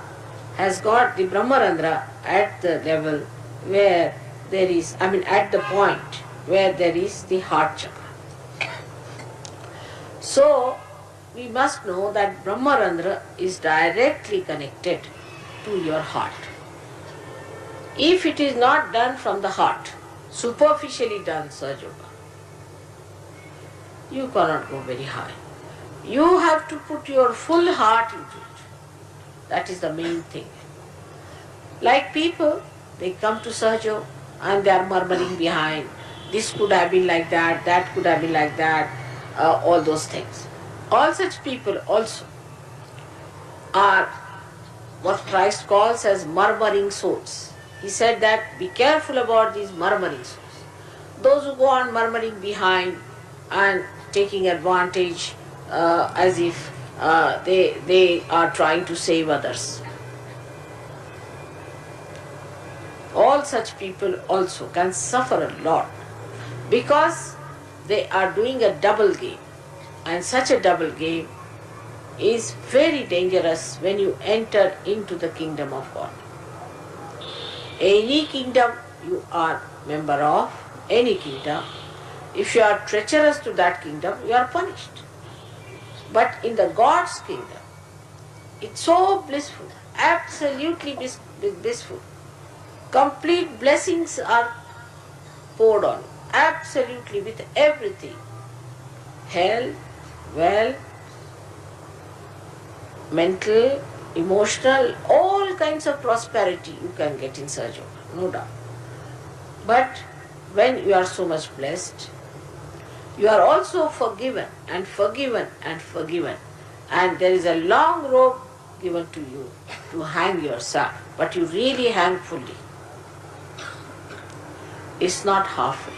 has got the Brahmarandra at the level where there is, at the point where there is the heart chakra. So, we must know that Brahmarandra is directly connected to your heart. If it is not done from the heart, superficially done Sahaja Yoga, you cannot go very high. You have to put your full heart into it. That is the main thing. Like people, they come to Sahaja Yoga and they are murmuring behind. This could have been like that could have been like that, all those things. All such people also are what Christ calls as murmuring souls. He said that be careful about these murmuring souls. Those who go on murmuring behind and taking advantage as if they are trying to save others. All such people also can suffer a lot because they are doing a double game, and such a double game is very dangerous when you enter into the kingdom of God. Any kingdom you are member of, any kingdom, if you are treacherous to that kingdom, you are punished. But in the God's kingdom, it's so blissful, absolutely blissful. Complete blessings are poured on, absolutely with everything. Health, wealth, mental, emotional, all kinds of prosperity you can get in Sahaja Yoga, no doubt. But when you are so much blessed, you are also forgiven and forgiven and forgiven. And there is a long rope given to you to hang yourself, but you really hang fully. It's not halfway.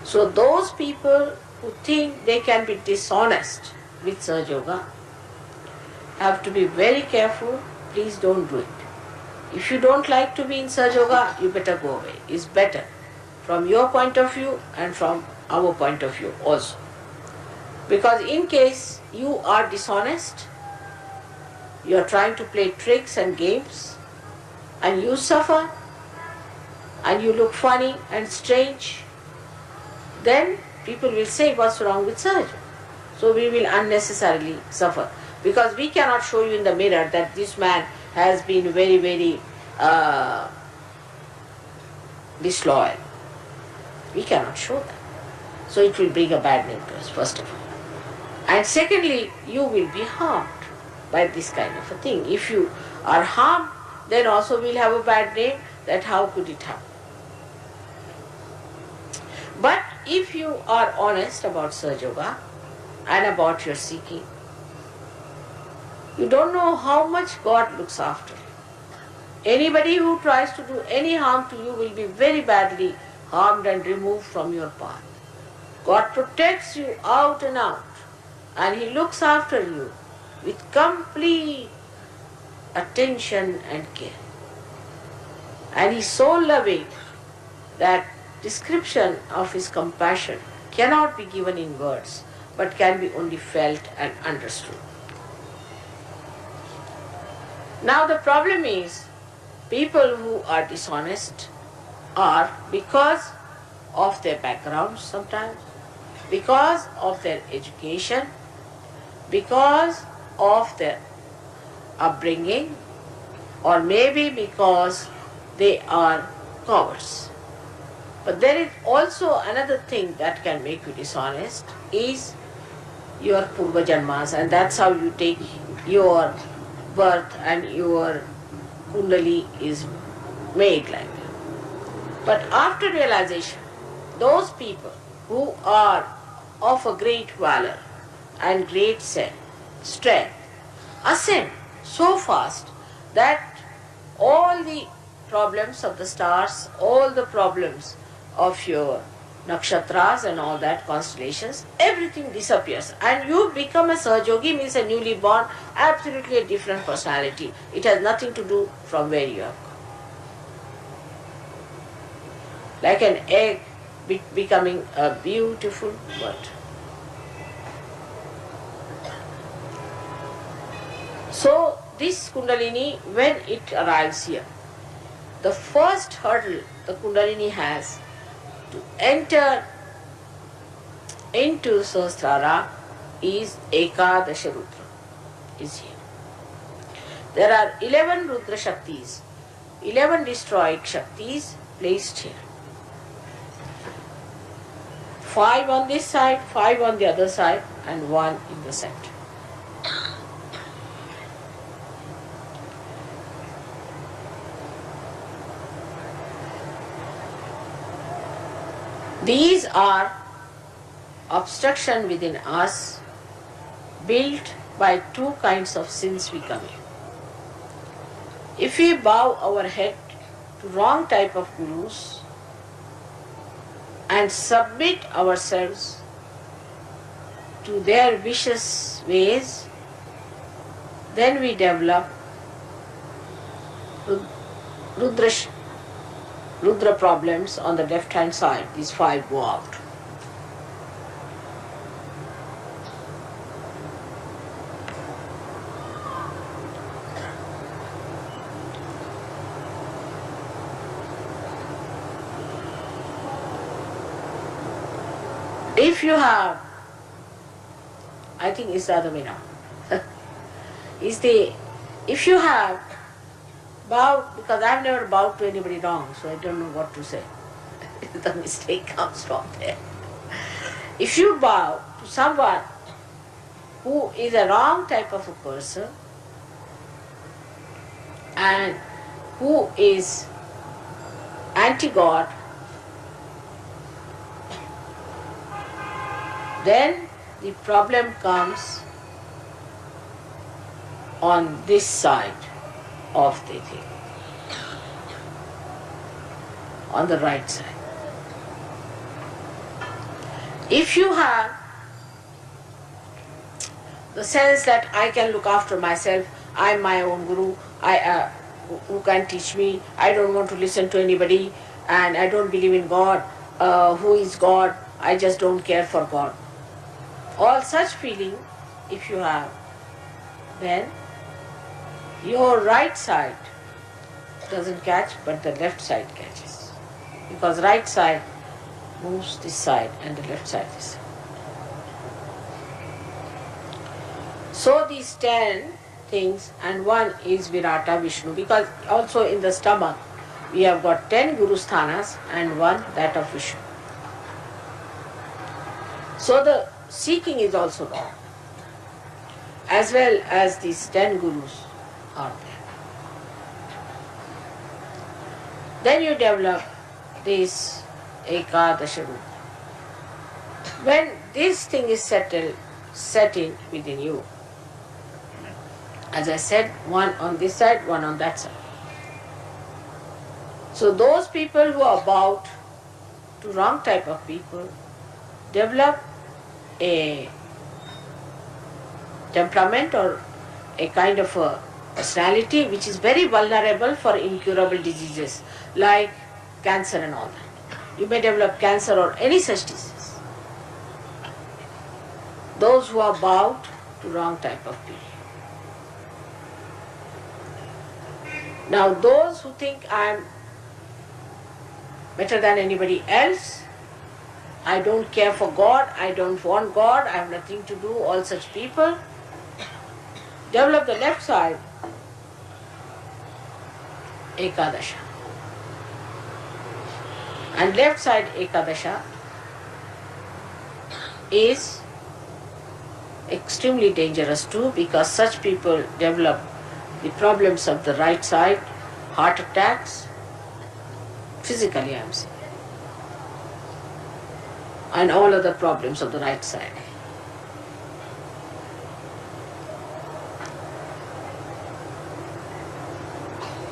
So those people who think they can be dishonest with Sahaja Yoga have to be very careful. Please don't do it. If you don't like to be in Sahaja Yoga, you better go away. It's better from your point of view and from our point of view also. Because in case you are dishonest, you are trying to play tricks and games, and you suffer, and you look funny and strange, then people will say, what's wrong with Sahaja? So we will unnecessarily suffer. Because we cannot show you in the mirror that this man has been very, very disloyal. We cannot show that. So it will bring a bad name to us, first of all. And secondly, you will be harmed by this kind of a thing. If you are harmed, then also we'll have a bad name, that how could it happen? But if you are honest about Sahaja Yoga and about your seeking, you don't know how much God looks after you. Anybody who tries to do any harm to you will be very badly harmed and removed from your path. God protects you out and out, and He looks after you with complete attention and care. And He is so loving that description of His compassion cannot be given in words, but can be only felt and understood. Now the problem is, people who are dishonest are, because of their background sometimes, because of their education, because of their upbringing, or maybe because they are cowards. But there is also another thing that can make you dishonest, is your purva janmas, and that's how you take your birth and your kundali is made like that. But after realization, those people who are of a great valor and great strength ascend so fast that all the problems of the stars, all the problems of your nakshatras and all that, constellations, everything disappears. And you become a Sahaja Yogi, means a newly born, absolutely a different personality. It has nothing to do from where you have come. Like an egg becoming a beautiful bird. So this Kundalini, when it arrives here, the first hurdle the Kundalini has to enter into Sahasrara is Ekadasha Rudra, is here. There are 11 Rudra Shaktis, 11 destroyed Shaktis placed here. 5 on this side, 5 on the other side, and 1 in the center. These are obstruction within us, built by 2 kinds of sins we commit. If we bow our head to wrong type of gurus and submit ourselves to their vicious ways, then we develop Rudra problems on the left hand side. These 5 go out. If you have, I think it's the other way now. If you have bowed, because I've never bowed to anybody wrong, so I don't know what to say. The mistake comes from there. If you bow to someone who is a wrong type of a person and who is anti-God, then the problem comes on this side of the thing, on the right side. If you have the sense that I can look after myself, I am my own guru, who can teach me, I don't want to listen to anybody, and I don't believe in God, who is God, I just don't care for God. All such feeling, if you have, then your right side doesn't catch, but the left side catches. Because right side moves this side and the left side this side. So these 10 things, and one is Virata Vishnu, because also in the stomach we have got 10 Guru Sthanas and one that of Vishnu. So the seeking is also wrong, as well as these 10 gurus are there. Then you develop this Ekadasha Rudra. When this thing is settled, set in within you, as I said, one on this side, one on that side. So those people who are bound to wrong type of people develop a temperament or a kind of a personality which is very vulnerable for incurable diseases like cancer and all that. You may develop cancer or any such disease. Those who are bound to wrong type of people. Now those who think I am better than anybody else, I don't care for God, I don't want God, I have nothing to do, all such people develop the left side Ekadasha. And left side Ekadasha is extremely dangerous too, because such people develop the problems of the right side, heart attacks, physically I am saying, and all other problems of the right side.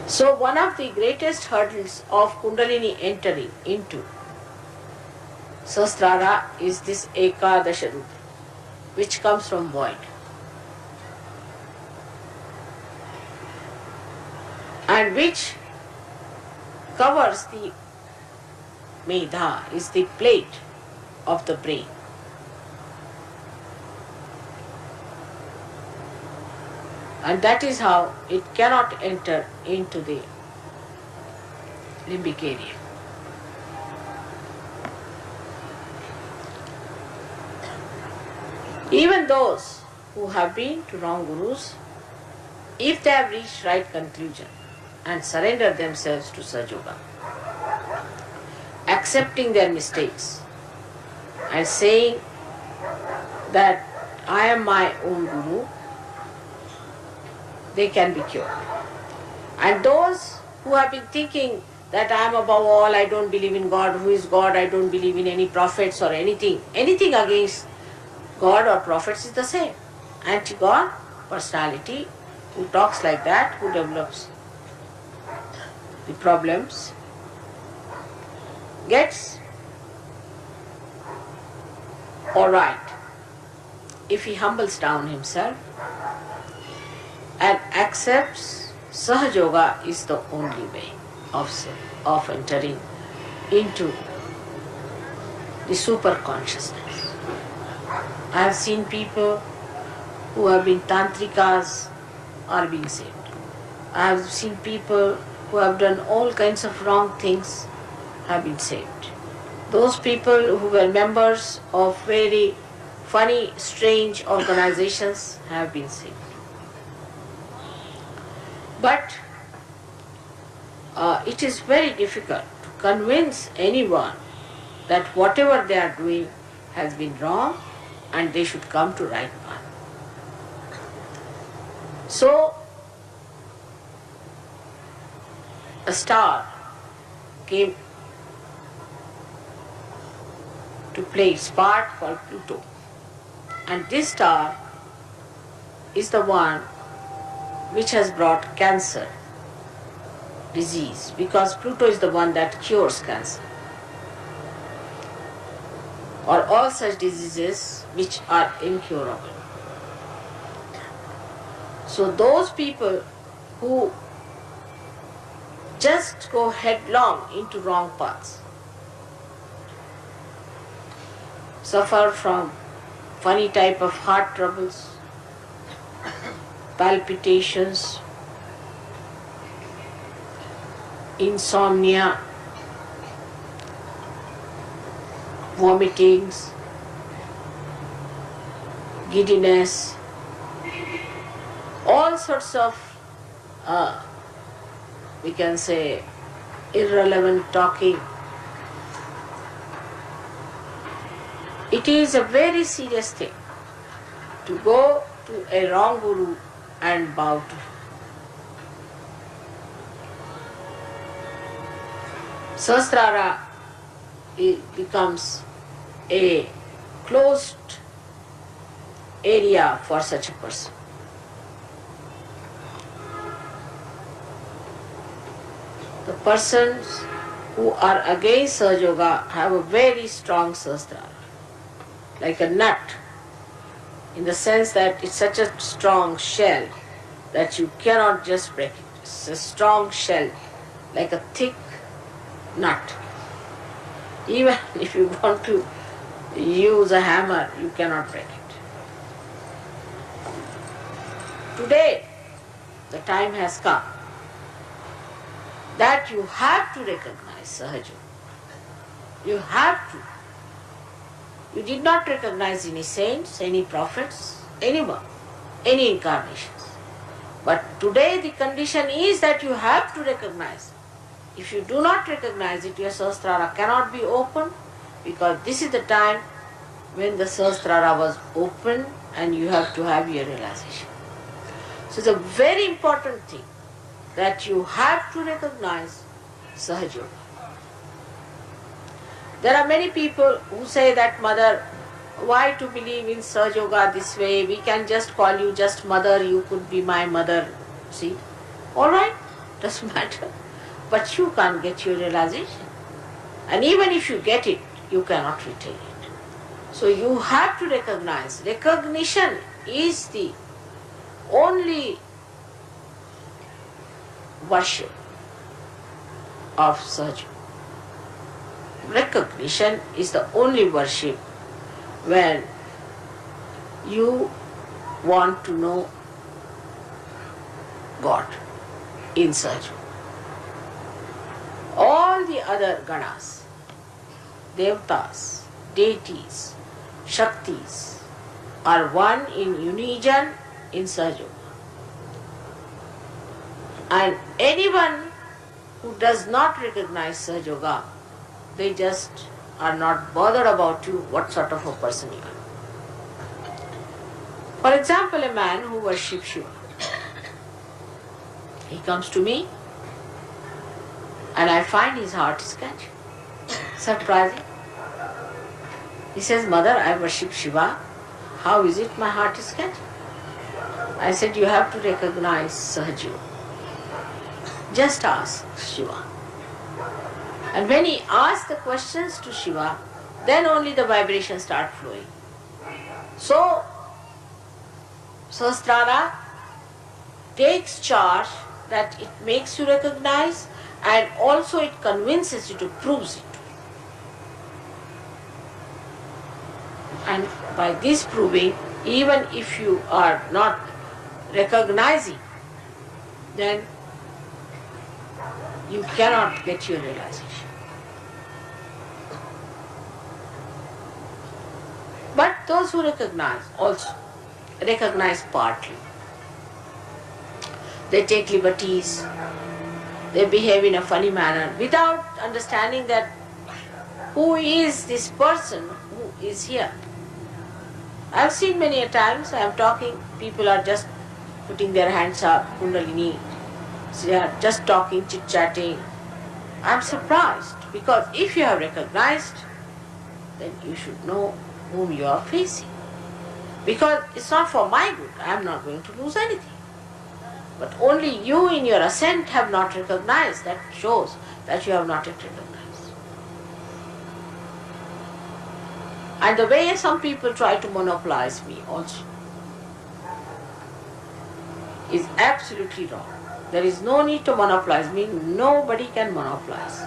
So one of the greatest hurdles of Kundalini entering into Sahasrara is this Ekadasha Rudra, which comes from void. And which covers the Medha, is the plate of the brain. And that is how it cannot enter into the limbic area. Even those who have been to wrong gurus, if they have reached right conclusion and surrender themselves to Sahaja, accepting their mistakes and saying that I am my own guru, they can be cured. And those who have been thinking that I am above all, I don't believe in God, who is God, I don't believe in any prophets or anything against God or prophets is the same. Anti-God personality who talks like that, who develops the problems, gets alright if he humbles down himself and accepts Sahaja is the only way of entering into the super consciousness. I have seen people who have been tantrikas are being saved. I have seen people who have done all kinds of wrong things have been saved. Those people who were members of very funny, strange organizations have been saved. But it is very difficult to convince anyone that whatever they are doing has been wrong and they should come to right path. So, a star came to play its part called Pluto. And this star is the one which has brought cancer disease, because Pluto is the one that cures cancer or all such diseases which are incurable. So those people who just go headlong into wrong paths suffer from funny type of heart troubles, palpitations, insomnia, vomitings, giddiness, all sorts of, we can say, irrelevant talking, It is a very serious thing to go to a wrong guru and bow to him. Sahasrara becomes a closed area for such a person. The persons who are against Sahaja Yoga have a very strong Sahasrara, like a nut, in the sense that it's such a strong shell that you cannot just break it. It's a strong shell, like a thick nut. Even if you want to use a hammer, you cannot break it. Today, the time has come that you have to recognize Sahaja. You have to. You did not recognize any saints, any prophets, anyone, any incarnations. But today the condition is that you have to recognize. If you do not recognize it, your Sahasrara cannot be opened, because this is the time when the Sahasrara was opened and you have to have your realization. So it's a very important thing that you have to recognize Sahaja Yoga. There are many people who say that, Mother, why to believe in Sahaja Yoga this way? We can just call you just Mother, you could be my mother. See? Alright, doesn't matter. But you can't get your realization. And even if you get it, you cannot retain it. So you have to recognize. Recognition is the only worship of Sahaja. Recognition is the only worship when you want to know God in Sahaja. All the other ganas, devtas, deities, shaktis are one in unison in Sahaja. And anyone who does not recognize Sahaja Yoga, they just are not bothered about you, what sort of a person you are. For example, a man who worships Shiva, he comes to me and I find his heart is catching. Surprising. He says, Mother, I worship Shiva. How is it my heart is catching? I said, you have to recognize Sahaja Yoga. Just ask Shiva. And when he asks the questions to Shiva, then only the vibrations start flowing. So, Sahasrara takes charge that it makes you recognize, and also it convinces you to prove it. And by this proving, even if you are not recognizing, then you cannot get your realization. But those who recognize also recognize partly. They take liberties, they behave in a funny manner without understanding that who is this person who is here. I have seen many a times, I am talking, people are just putting their hands up, Kundalini, they are just talking, chit-chatting. I am surprised, because if you have recognized, then you should know whom you are facing. Because it's not for my good, I am not going to lose anything. But only you in your ascent have not recognized. That shows that you have not yet recognized. And the way some people try to monopolize me also is absolutely wrong. There is no need to monopolize me. Nobody can monopolize.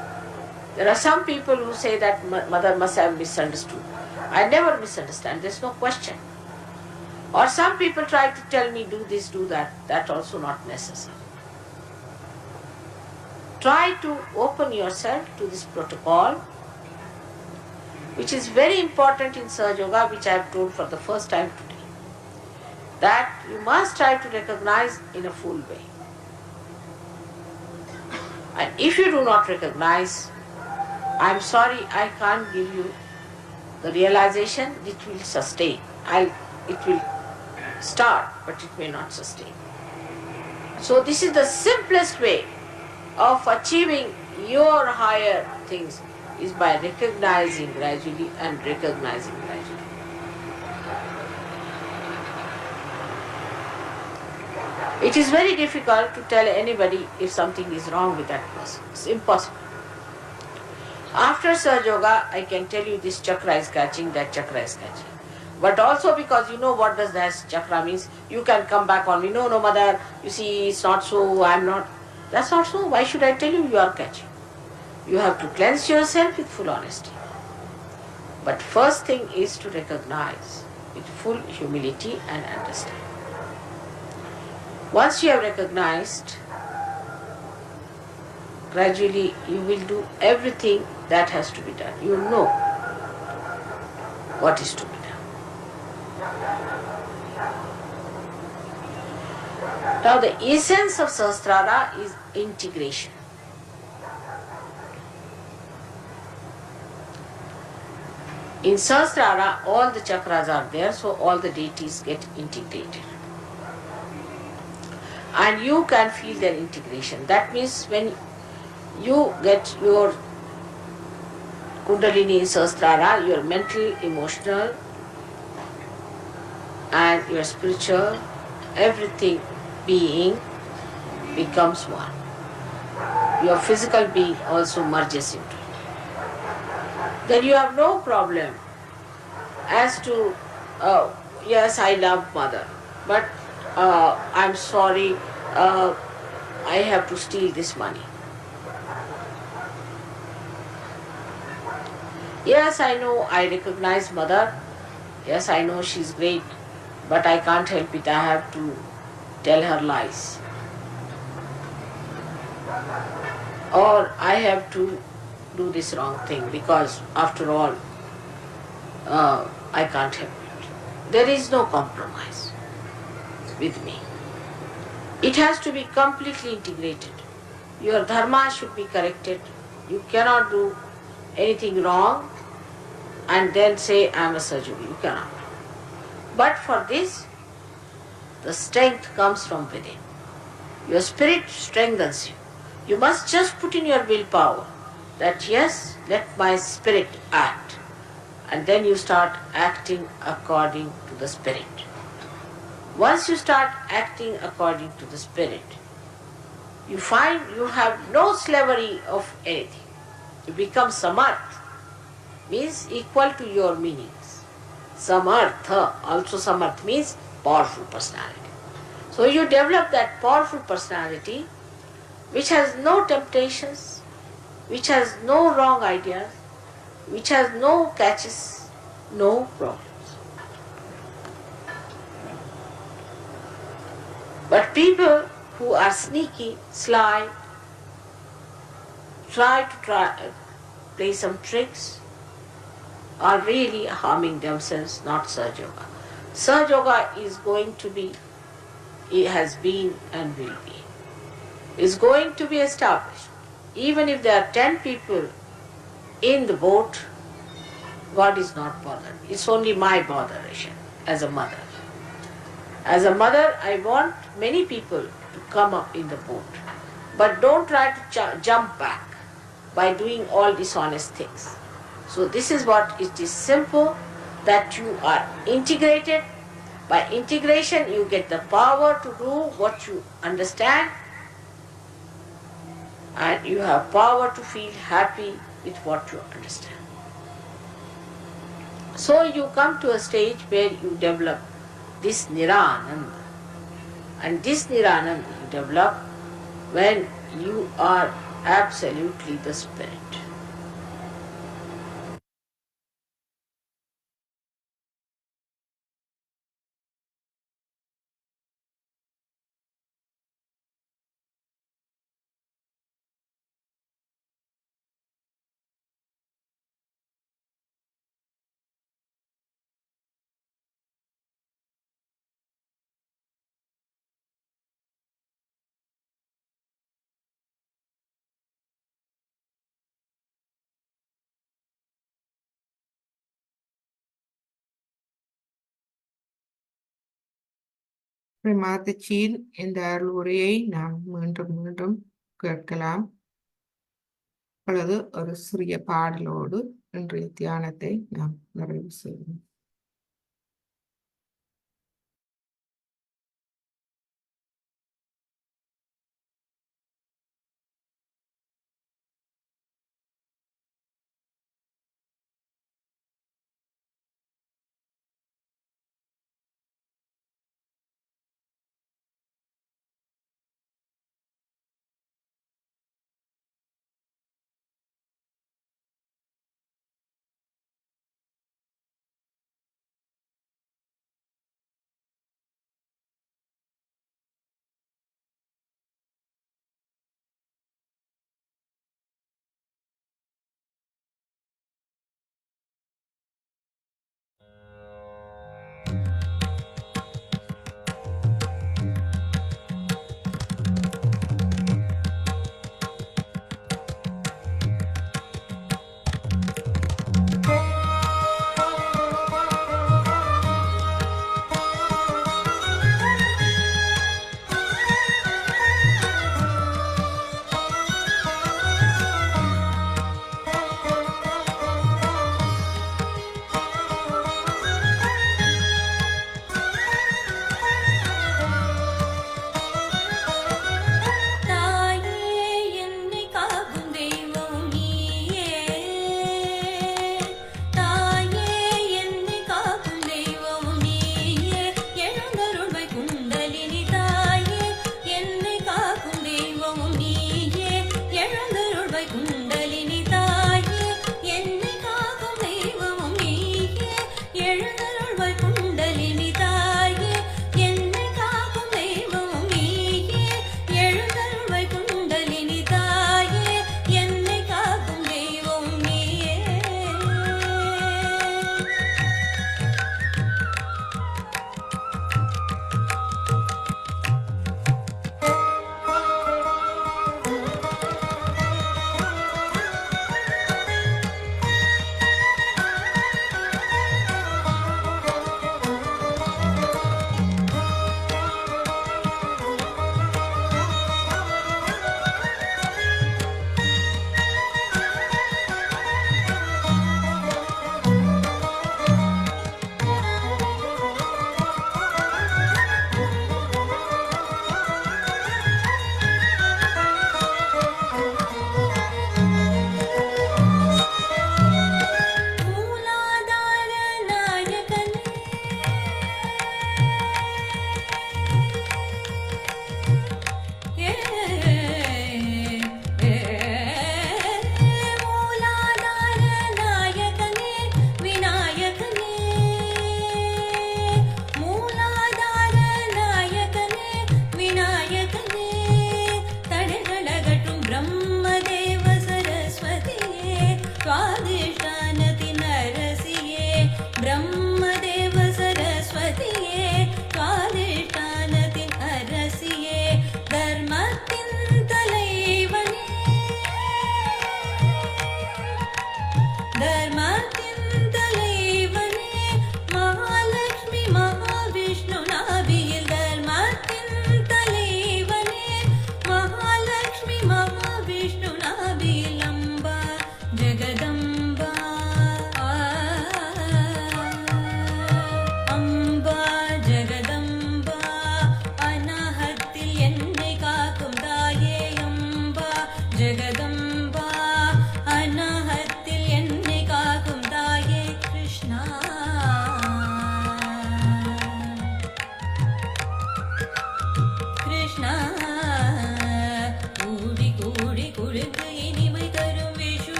There are some people who say that Mother must have misunderstood. I never misunderstand. There's no question. Or some people try to tell me do this, do that. That's also not necessary. Try to open yourself to this protocol, which is very important in Sahaja Yoga, which I have told for the first time today. That you must try to recognize in a full way. And if you do not recognize, I'm sorry, I can't give you the realization it will sustain. It will start, but it may not sustain. So this is the simplest way of achieving your higher things is by recognizing gradually and recognizing gradually. It is very difficult to tell anybody if something is wrong with that person. It's impossible. After Sahaja Yoga, I can tell you this chakra is catching, that chakra is catching. But also because you know what does that chakra means, you can come back on me, no, mother, you see, it's not so, I'm not. That's not so. Why should I tell you you are catching? You have to cleanse yourself with full honesty. But first thing is to recognize with full humility and understanding. Once you have recognized, gradually you will do everything that has to be done. You know what is to be done. Now the essence of Sahasrara is integration. In Sahasrara all the chakras are there, so all the deities get integrated. And you can feel their integration. That means when you get your Kundalini in Sahasrara, your mental, emotional and your spiritual, everything being becomes one. Your physical being also merges into it. Then you have no problem as to, yes, I love mother, but I'm sorry, I have to steal this money. Yes, I know, I recognize mother. Yes, I know she's great, but I can't help it. I have to tell her lies. Or I have to do this wrong thing because after all, I can't help it. There is no compromise with me. It has to be completely integrated. Your dharma should be corrected. You cannot do anything wrong and then say I am a Sahaja. You cannot. But for this, the strength comes from within. Your spirit strengthens you. You must just put in your willpower that yes, let my spirit act. And then you start acting according to the spirit. Once you start acting according to the spirit, you find you have no slavery of anything. You become samarth, means equal to your meanings. Samartha, also samarth means powerful personality. So you develop that powerful personality which has no temptations, which has no wrong ideas, which has no catches, no problems. But people who are sneaky, sly, try to play some tricks, are really harming themselves, not Sahaja Yoga. Sahaja Yoga is going to be, it has been and will be. Is going to be established. Even if there are 10 people in the boat, God is not bothered. It's only my botheration as a mother. As a mother, I want many people to come up in the boat. But don't try to jump back by doing all dishonest things. So this is what it is simple, that you are integrated. By integration, you get the power to do what you understand, and you have power to feel happy with what you understand. So you come to a stage where you develop this Nirananda. And this Nirananda you develop when you are absolutely the Spirit. மாதச்சியின் இந்த அருள் உரையை நாம் மீண்டும் மீண்டும் கேட்கலாம். அல்லது ஒரு சிறிய பாடலோடு இன்றைய தியானத்தை நாம் நிறைவு செய்வோம்.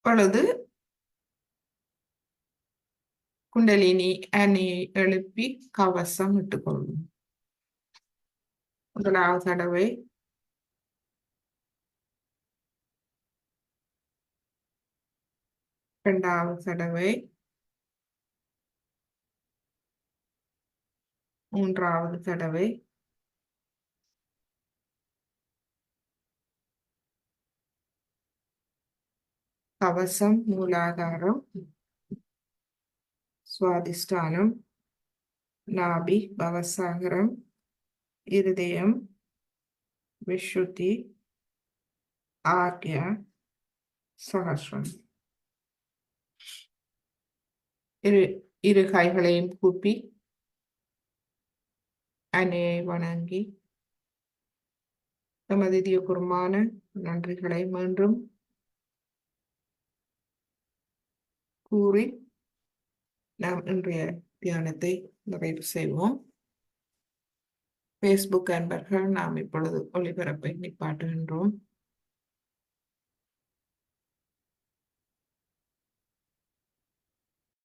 இப்பொழுது குண்டலினி அணியை எழுப்பி கவசம் இட்டுக்கொள்ளும். முதலாவது தடவை இரண்டாவது தடவை மூன்றாவது தடவை கவசம் மூலாதாரம் சுவாதிஷ்டானம் நாபி பவசாகரம் இருதயம் விஷுத்தி ஆக்யா சகஸ்ரம். இரு கைகளையும் கூப்பி அன்னையை வணங்கி நமது தியோகுருமான நன்றிகளை மீண்டும் கூறி நாம் இன்றைய தியானத்தை நிறைவு செய்வோம். Facebook அன்பர்கள் நாம் இப்பொழுது ஒளிபரப்பை நிப்பாட்டுகின்றோம்.